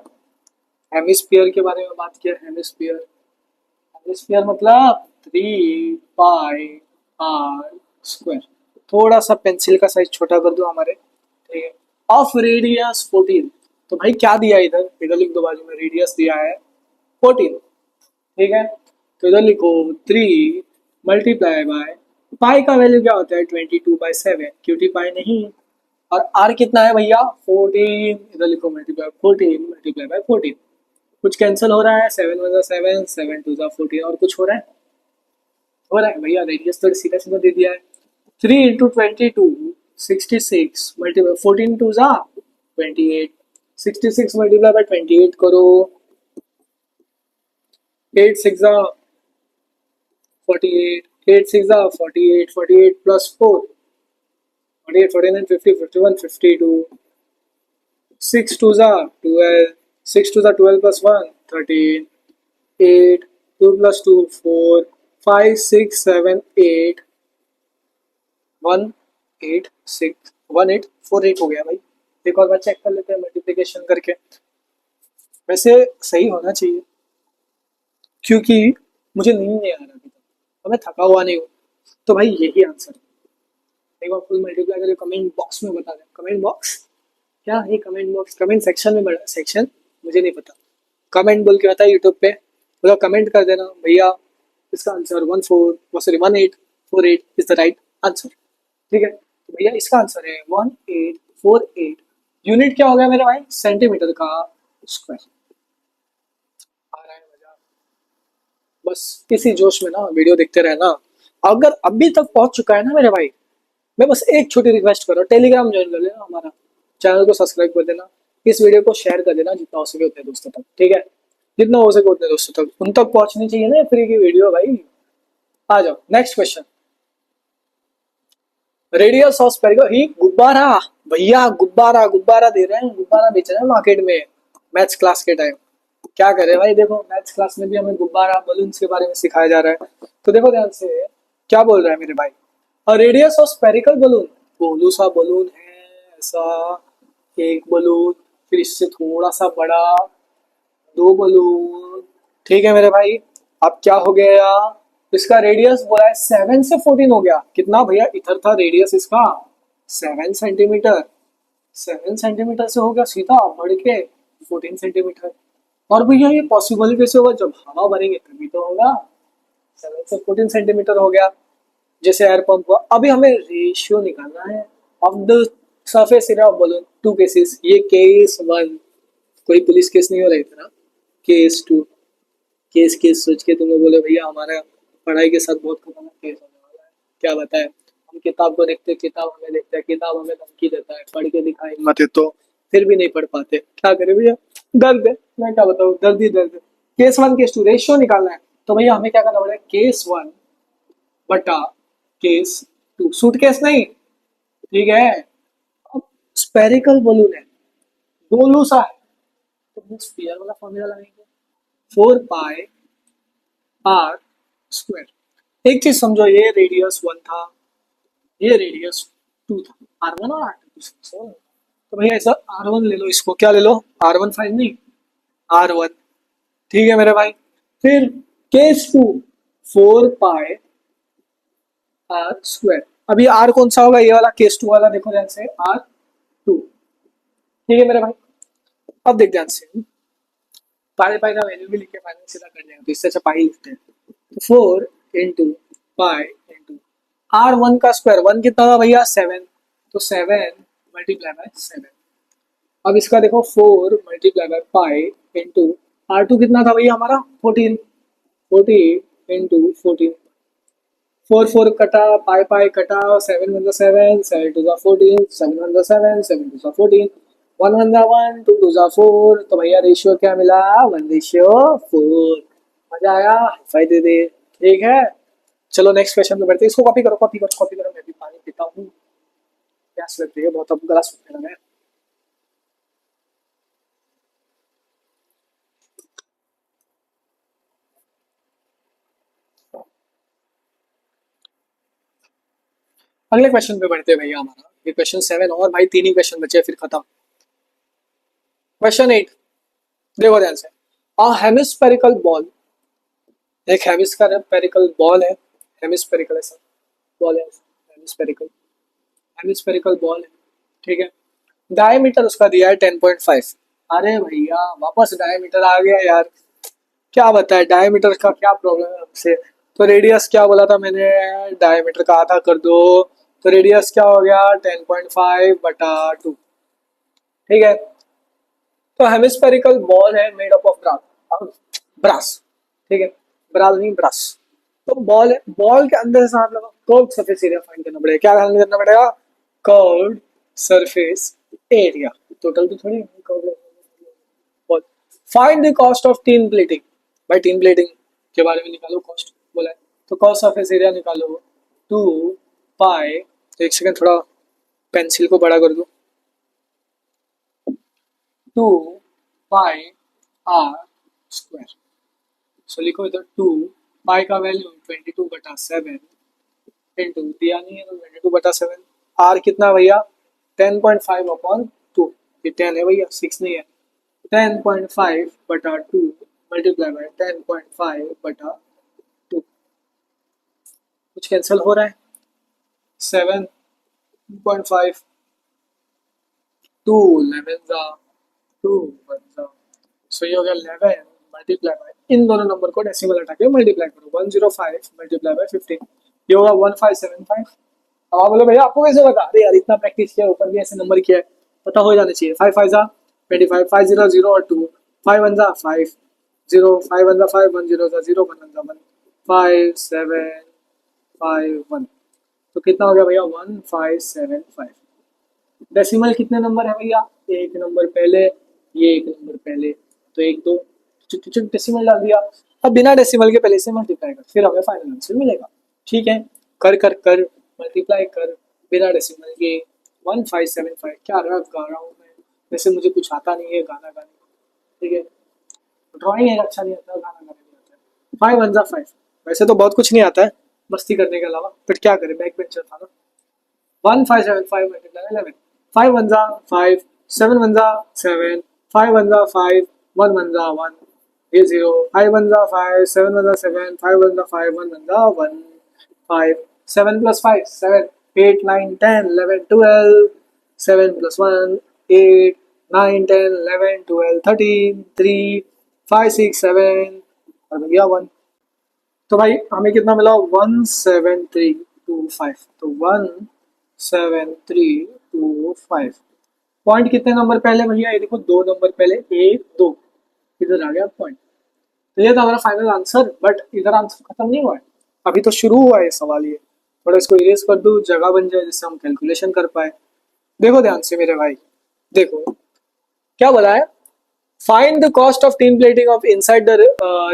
A: हेमिस्फीयर के बारे में बात किया, हेमिस्फीयर, हेमिस्फीयर मतलब 3 पाई r²। थोड़ा सा पेंसिल का साइज छोटा कर दो हमारे, ठीक है, ऑफ रेडियस 14। तो भाई क्या दिया है इधर, इधर लिख दो बाजू में, रेडियस दिया है 14, ठीक है, तो इधर लिखो 3 मल्टीप्लाई बाय पाई का वैल्यू क्या होता है 22/7, क्योंकि पाई नहीं, और आर कितना है भैया 14, इधर लिखो मल्टीप्लाई 14 मल्टीप्लाई बाय 14, कुछ कैंसिल हो रहा है, 7 1 7, 7 2 14, और कुछ हो रहा है, हो रहा है भैया, रेडियस तो सीधा सीधा दे दिया है। 3 इंटू 22 66 मल्टीप्लाई 14 2 28, 66 मल्टीप्लाई बाय 28 करो, 8 6 48, 8 6 48, 48 प्लस 4 48, 49 50 51 52, 6 2 12, 6 2 12 plus 1 13, 8 2 plus 2 4 5 6 7 8 1 8 6 1 8 4 8 हो गया भाई। एक और बार चेक कर लेते हैं मल्टीप्लिकेशन करके, वैसे सही होना चाहिए क्योंकि मुझे नींद नहीं आ रहा अभी तक और मैं थका हुआ नहीं हूँ, तो भाई यही आंसर है। एक बार फुल मल्टीप्लाई करके कमेंट बॉक्स में बता दें, कमेंट बॉक्स क्या है, कमेंट बॉक्स कमेंट सेक्शन में, बड़ा सेक्शन मुझे नहीं पता, कमेंट बोल के बता यूट्यूब पे, मतलब कमेंट कर देना भैया इसका answer 1848 is the right answer, ठीक है, तो भैया इसका आंसर है 1848। यूनिट क्या हो गया मेरे भाई, सेंटीमीटर का स्क्वायर। आ रहा है मजा, बस इसी जोश में ना वीडियो देखते रहना। अगर अभी तक पहुंच चुका है ना मेरे भाई, मैं बस एक छोटी रिक्वेस्ट कर रहा हूँ, टेलीग्राम ज्वाइन कर लेना हमारा, चैनल को सब्सक्राइब कर देना, इस वीडियो को शेयर कर देना जितना हो सके उतने दोस्तों तक, ठीक है, जितना हो सके उतने दोस्तों तक, उन तक पहुंचनी चाहिए ना फ्री की वीडियो भाई। आ जाओ next question, radius of spherical ही गुब्बारा, भैया गुब्बारा गुब्बारा दे रहे हैं, गुब्बारा बेच रहे हैं मार्केट में मैथ्स क्लास के टाइम। क्या करे भाई, देखो मैथ्स क्लास में भी हमें गुब्बारा बलून्स के बारे में सिखाया जा रहा है, तो देखो ध्यान से क्या बोल रहा है मेरे भाई, radius of spherical balloon, Golu सा बलून है ऐसा, एक बलून, फिर इससे थोड़ा सा बड़ा 2 बलून, ठीक है मेरे भाई, अब क्या हो गया, इसका रेडियस बोला है 7 से 14 हो गया, कितना भैया, इधर था रेडियस इसका 7 सेंटीमीटर, 7 सेंटीमीटर से हो गया सीधा बढ़ के 14 सेंटीमीटर। और भैया ये पॉसिबल कैसे होगा, जब हवा भरेंगे तभी तो होगा, 7 से 14 सेंटीमीटर हो गया। जैसे एयर पंप हुआ। अभी हमें रेशियो निकालना है of the surface area of balloon to cases. ये केस वन, कोई पुलिस केस नहीं हो रही था ना। केस टू, केस केस सोच के तुम लोग बोले भैया हमारा पढ़ाई के साथ बहुत खतरनाक केस होने वाला है, क्या बताए। हम किताब को देखते, किताब हमें देखता है, किताब हमें धमकी देता है, पढ़ के दिखाई मत तो फिर भी नहीं पढ़ पाते, क्या करें भैया। दर्द है, मैं क्या बताऊँ, दर्द ही दर्द है। Case one case two ratio निकालना है, तो भैया हमें क्या करना पड़ेगा, केस वन बटा केस टू। सूटकेस नहीं, ठीक है। अब स्पेरिकल बलून है, गोलू सा है, तो हम स्फीयर वाला फॉर्मूला लगाएंगे, 4 पाई आर स्क्वायर। एक चीज समझो, ये रेडियस वन था, ये रेडियस टू था, R1 और R2। तो भैया ऐसा R1 ले लो, इसको क्या ले लो, R1 फाइव नहीं, R1, ठीक है मेरे भाई। फिर case two, 4 pi R square. अभी आर कौन सा होगा, ये वाला केस टू वाला, देखो ध्यान से, R2, ठीक है मेरे भाई। अब देख ध्यान से, पाई पाई का वैल्यू भी लिख के फाइनल सीधा कर देंगे, तो इससे अच्छा पाई लिखते हैं। तो 4 इंटू पाई इंटू R1 का स्क्वायर, वन कितना था भैया, 7, तो 7 × 7। अब इसका देखो, 4 × पाई इंटू R2 कितना था भैया हमारा, 14, 40 × 14, 4 4 कटा, पाई पाई कटा, 7 1 7, 7 2 14, 7 1 7, 7 2 14, 1 1 1, 2 2 4। तो भैया रेशियो क्या मिला, 1:4। मजा आया, हाई दे दे, ठीक है। चलो नेक्स्ट क्वेश्चन पे बढ़ते हैं, इसको कॉपी करो कॉपी करो कॉपी करो, मैं भी पानी पीता हूँ, प्यास लग रही है बहुत, अब गला सूखने लगा है। अगले क्वेश्चन पे बढ़ते हैं भैया, हमारा ये क्वेश्चन 7, और भाई 3 ही क्वेश्चन बचे फिर खत्म। क्वेश्चन 8, देखो ध्यान से। अ हेमिस्फेरिकल बॉल, एक हेमिस्फेरिकल बॉल है, हेमिस्फेरिकल ऐसा बॉल है, हेमिस्फेरिकल, हेमिस्फेरिकल बॉल है, ठीक है। डायमीटर उसका दिया है 10.5। अरे भैया वापस डायमीटर आ गया यार, क्या बताए डायमीटर का क्या प्रॉब्लम है हमसे। तो रेडियस क्या बोला था मैंने, डायमीटर का आधा कर दो, तो रेडियस क्या हो गया, 10.5/2, ठीक है। तो हेमिस्फेरिकल बॉल है made up of brass, brass, ठीक है, ब्रास नहीं ब्रास। तो बॉल है, बॉल के अंदर से आप लोग कर्व सरफेस एरिया फाइंड करना पड़ेगा, क्या फाइंड करना पड़ेगा, कर्व सरफेस एरिया। टोटल तो थोड़ी curve, ball. Find the cost of tin plating, भाई टीन प्लेटिंग के बारे में निकालो कॉस्ट बोला है, तो कॉस्ट सरफेस एरिया निकालो, 2 पाई, तो एक सेकंड थोड़ा पेंसिल को बड़ा कर दो, 2 पाई आर स्क्वायर। सो लिखो इधर 2 पाई का वैल्यू 22/7 इंटू, दिया नहीं है तो 22/7, आर कितना भैया 10.5/2, ये 10 है भैया 6 नहीं है, 10.5/2 मल्टीप्लाई बाय 10.5/2, कुछ कैंसिल हो रहा है, 7.5, 2 11 2 सो ये हो गया 11 मल्टीप्लाई बाय, इन दोनों नंबर को डेसिमल हटा के मल्टीप्लाई करो, 105 मल्टीप्लाई बाय 15, ये होगा 1575। अब आप बोले भैया आपको कैसे बता, अरे यार इतना प्रैक्टिस किया, ऊपर भी ऐसे नंबर किया है, पता हो जाना चाहिए। 5 5 25, 5 0 0 और 2, 5 1 5 0, 5 1 5 1 0 0 1 1 1, 5 7 5 1, तो कितना हो गया भैया 1575। डेसिमल कितने नंबर है भैया, एक नंबर पहले, ये एक नंबर पहले, तो एक दो डेसिमल डाल दिया। अब बिना डेसिमल के पहले से मल्टीप्लाई कर, फिर हमें फाइनल आंसर मिलेगा, ठीक है। कर कर कर मल्टीप्लाई कर बिना डेसिमल के, 1575। क्या रहा गा रहा हूँ मैं, वैसे मुझे कुछ आता नहीं है गाना गाने, ठीक है, ड्राइंग है अच्छा नहीं आता, गाना गाने नहीं आता है। 5 1 5, वैसे तो बहुत कुछ नहीं आता है मस्ती करने के अलावा, बट क्या करें बैक बेंचर था ना। 1575 मल्टीप्लाई 11, 5 1 5, 7 1 7, 5 1 5, 1 1 1, ये 0, 5 1 5, 7 1 7, 5 1 5, 1 1 1, 5, 7 plus 5 7, 8 9 10 11 12, 7 plus 1 8 9 10 11 12 13 3 5 6 7, और भैया 1। तो भाई हमें कितना मिला, 173 5 तो 17325 पॉइंट कितने नंबर पहले भैया, ये देखो 2 नंबर पहले, 1 2, इधर आ गया पॉइंट। तो ये था हमारा फाइनल आंसर, बट इधर आंसर खत्म नहीं हुआ है, अभी तो शुरू हुआ है ये सवाल। ये थोड़ा इसको इरेज कर दूं, जगह बन जाए जिससे हम कैलकुलेशन कर पाए। देखो ध्यान से मेरे भाई, देखो क्या बोला है, find the cost of tin plating of inside the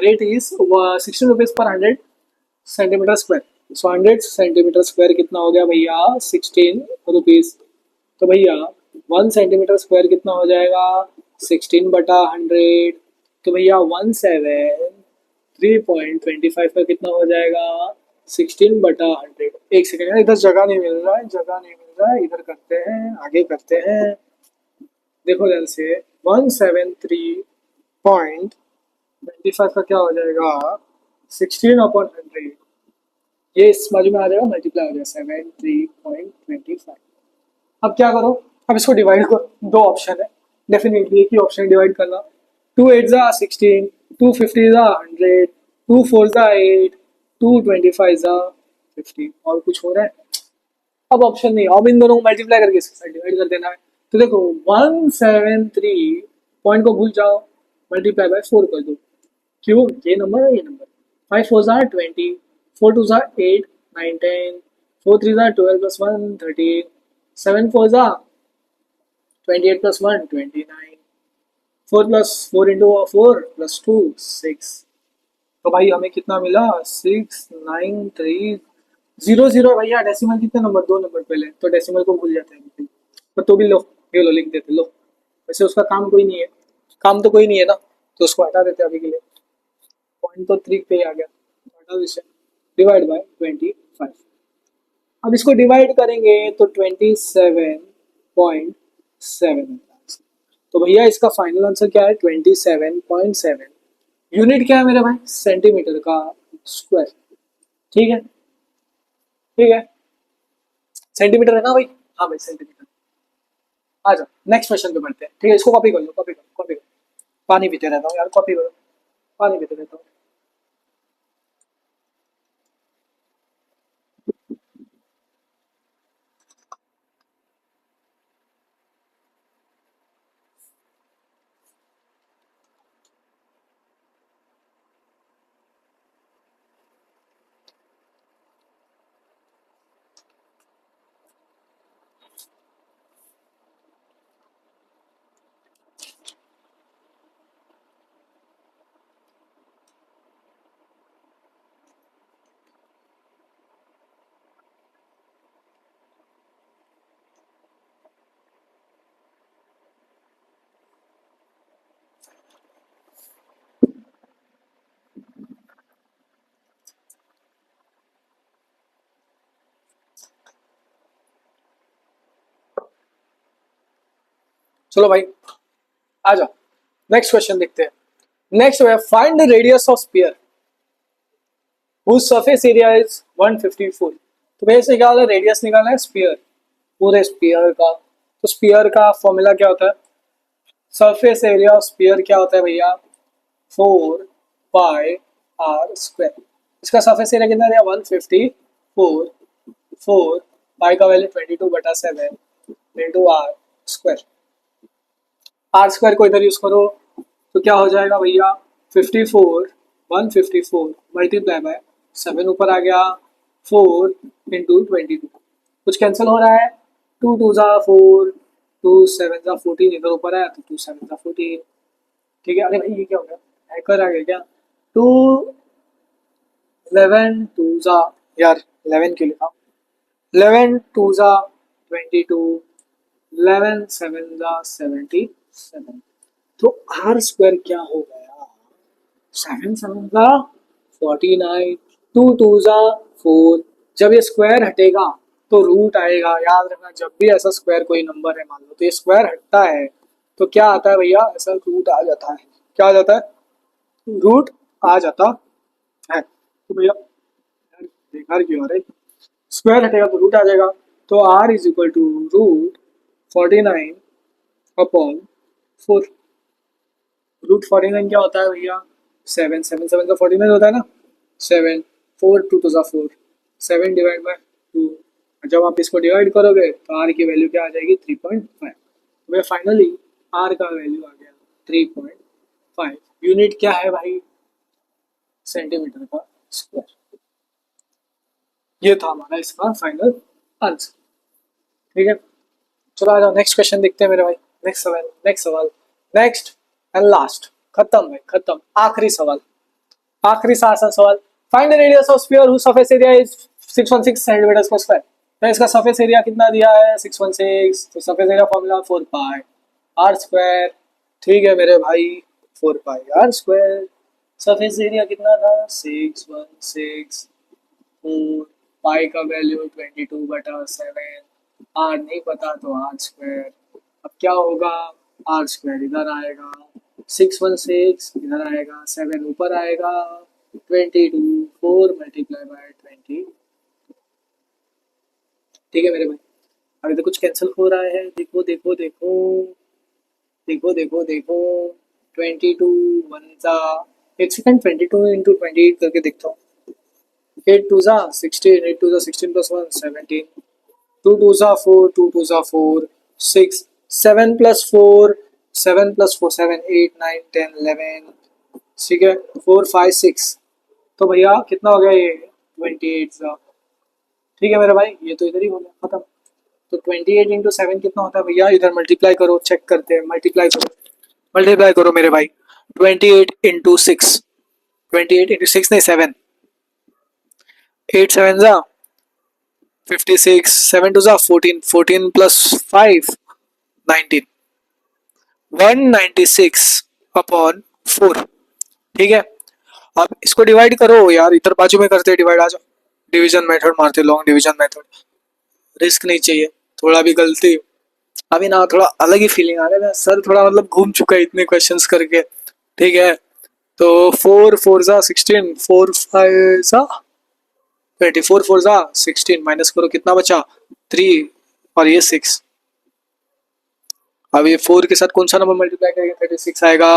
A: rate is 16 rupees per 100 centimetre square. So 100 centimetre square कितना हो गया भैया, 16 रुपीज। तो भैया 1 सेंटीमीटर स्क्वायर कितना हो जाएगा, 16/100। तो भैया 173.25 का कितना हो जाएगा, 16/100। एक सेकेंड, इधर जगह नहीं मिल रहा है, जगह नहीं मिल रहा है, इधर करते हैं, आगे करते हैं। देखो ध्यान से, 173.25 का क्या हो जाएगा, 16/100। ये इस बाजू में आ जाएगा, मल्टीप्लाई हो जाएगा 73.25। अब क्या करो, अब इसको डिवाइड करो, दो ऑप्शन है, डेफिनेटली एक ही ऑप्शन डिवाइड करना। 2 8 16, 2 50 100, 2 4 8, 2 25 50। और कुछ हो रहा है, अब ऑप्शन नहीं, अब इन दोनों को मल्टीप्लाई करके इसके साथ डिवाइड कर देना है। तो देखो 173 पॉइंट को भूल जाओ, मल्टीप्लाई बाय 4 कर दो। क्यों, ये नंबर है, ये नंबर। 5 4 20, 4 2 8 9 10, 4 3 12 +1 13, 7 4 28 +1 29, 4 + 4 × 4 + 2 6। तो भाई हमें कितना मिला, 6930। भैया डेसिमल कितने नंबर, 2 नंबर पहले, तो डेसिमल को भूल जाते हैं बिल्कुल। पर तो भी लो, ये लो लिख देते, लो। वैसे उसका काम कोई नहीं है, काम तो कोई नहीं है ना, तो उसको हटा देते अभी के लिए। पॉइंट तो 3 पे ही आ गया, तो हटा इसे, डिवाइड बाय 25। अब इसको डिवाइड करेंगे तो 27.7। तो भैया इसका फाइनल आंसर क्या है, 27.7। यूनिट क्या है मेरे भाई, सेंटीमीटर का स्क्वायर। ठीक है, ठीक है, सेंटीमीटर है ना भाई, हाँ भाई सेंटीमीटर। आ जाओ नेक्स्ट क्वेश्चन पे बढ़ते हैं, ठीक है, इसको कॉपी कर लो, कॉपी करो, कॉपी करो। पानी पीते रहता हूँ यार, कॉपी करो, पानी पीते रहता हूँ। चलो भाई आ जाओ, नेक्स्ट क्वेश्चन देखते हैं। नेक्स्ट है, find the radius of sphere whose surface area is 154। तो भैया इससे क्या होता है, रेडियस निकालना है स्फीयर, पूरे स्फीयर का। तो स्फीयर का फॉर्मूला क्या होता है, सरफेस एरिया ऑफ स्फीयर क्या होता है भैया, 4πr²। इसका सरफेस एरिया कितना दिया, 154। 4 पाई का वैल्यू 22/7 इंटू r²। r² को इधर यूज करो तो क्या हो जाएगा भैया, 54 154 मल्टीप्लाई बाय 7 ऊपर आ गया, 4 × 22। कुछ कैंसिल हो रहा है, 2 2 * 4, 2 7 * 14, इधर ऊपर आया तो 2 7 * 14। ठीक है, अरे भाई ये क्या हो गया, हैकर आ गया क्या, 2 11 2 यार 11 के लिखा, 11 2 22, 11 7 77। तो r² क्या हो गया, 7 7 49, 2 2 4। जब ये स्क्वायर हटेगा तो रूट आएगा, याद रखना, जब भी ऐसा स्क्वायर कोई नंबर है मान लो, तो ये स्क्वायर हटता है तो क्या आता है भैया, ऐसा रूट आ जाता है। क्या आ जाता है, रूट आ जाता है। तो भैया यार बेकार क्यों आ रहा है, स्क्वायर हटेगा तो रूट आ जाएगा। तो r = √49/4। √49 क्या होता है भैया, 7 7 7 का 49 होता है ना, 7 4 2 2 4, 7 डिवाइड बाय 2। जब आप इसको डिवाइड करोगे तो आर की वैल्यू क्या आ जाएगी 3.5। तो फाइनली आर का वैल्यू आ गया 3.5। यूनिट क्या है भाई? सेंटीमीटर का स्क्वायर। ये था हमारा इसका फाइनल आंसर। ठीक है, चलो आ जाओ नेक्स्ट क्वेश्चन देखते हैं मेरे भाई। नेक्स्ट सवाल, नेक्स्ट सवाल, नेक्स्ट एंड लास्ट। खत्म भाई खत्म, आखिरी सवाल, आखिरी सा आसान सवाल। Find the radius of sphere whose surface area is 616 centimetre per square. तो इसका सरफेस एरिया कितना दिया है? 616। तो surface area formula 4 pi R square. ठीक है मेरे भाई, 4 pi R square. Surface area कितना था? 616। पाई का वैल्यू 22/7। आर नहीं पता तो आर स्क्वायर। अब क्या होगा? आर स्क्वायर इधर आएगा, 616 इधर आएगा, 7 ऊपर आएगा, 22 4 मल्टीप्लाई बाय 20। ठीक है मेरे भाई, अभी तो कुछ कैंसिल हो रहा है। देखो देखो देखो देखो देखो देखो 22 वन जा, एक सेकंड, 22 इंटू 28 करके देखता हूँ। 8 2 जा 16, 8 2 जा 16 प्लस 1 17, 2 2 जा 4, 2 2 जा 4 6, 7 प्लस 4, 7 प्लस 4 7 8 9 10 11। ठीक है, 4 5 6। तो भैया कितना हो गया ये? 28 जा। ठीक है मेरे भाई, ये तो इधर ही हो गया खत्म। तो 28 इंटू 7 कितना होता है भैया? इधर मल्टीप्लाई करो, चेक करते हैं। मल्टीप्लाई करो, मल्टीप्लाई करो मेरे भाई। 28 इंटू 6, 28 इंटू 6 नहीं 7, 8 7 जा 56, 7 2 जा 14, 14 प्लस 5 19, 196 अपॉन 4। ठीक है, अब इसको डिवाइड करो यार, इधर बाजू में करते हैं डिवाइड। आ जाओ, डिवीजन मेथड मारते, लॉन्ग डिवीजन मेथड। रिस्क नहीं चाहिए, थोड़ा भी गलती। अभी ना थोड़ा अलग ही फीलिंग आ रहा है, सर थोड़ा मतलब घूम चुका है इतने क्वेश्चंस करके। ठीक है, तो 4 4 जा 16, 4 5 जा 24, 4 जा 16, माइनस करो कितना बचा? 3 और ये 6। अब ये 4 के साथ कौन सा नंबर मल्टीप्लाई करेंगे? 36 आएगा।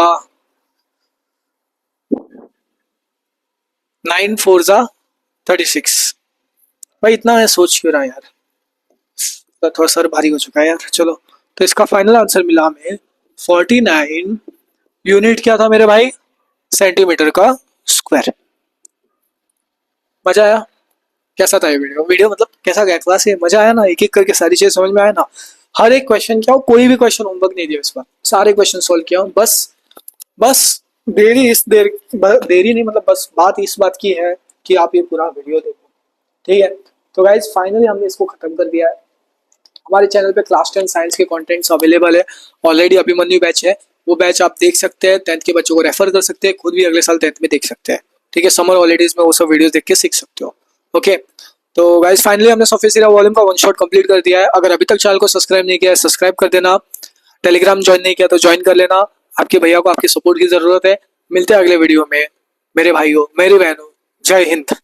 A: 9 4 जा 36। भाई इतना मैं सोच क्यों रहा यार, तो थोड़ा सर भारी हो चुका है यार। चलो, तो इसका फाइनल आंसर मिला हमें 49। यूनिट क्या था मेरे भाई? सेंटीमीटर का स्क्वायर। मजा आया? कैसा था ये वीडियो? वीडियो मतलब कैसा गया क्लास? ये मजा आया ना? एक एक करके सारी चीजें समझ में आया ना? हर एक क्वेश्चन क्या हो, कोई भी क्वेश्चन होमवर्क नहीं दिया इस बार, सारे क्वेश्चन सोल्व किया हूँ। बस बस देरी नहीं, मतलब बस बात इस बात की है कि आप ये पूरा वीडियो देखो। ठीक है, तो गाइज फाइनली हमने इसको खत्म कर दिया है। हमारे चैनल पे क्लास 10 साइंस के कंटेंट्स अवेलेबल है ऑलरेडी। अभिमन्यु बैच है, वो बैच आप देख सकते हैं। 10th के बच्चों को रेफर कर सकते हैं, खुद भी अगले साल 10th में देख सकते हैं। ठीक है, समर हॉलीडेज में वो सब वीडियोस देख के सीख सकते हो। ओके, तो गाइज फाइनली हमने सरफेस एरिया वॉल्यूम का वन शॉट कंप्लीट कर दिया है। अगर अभी तक चैनल को सब्सक्राइब नहीं किया है, सब्सक्राइब कर देना। टेलीग्राम ज्वाइन नहीं किया तो ज्वाइन कर लेना। आपके भैया को आपके सपोर्ट की जरूरत है। मिलते हैं अगले वीडियो में मेरे भाइयों, मेरी बहनों। जय हिंद।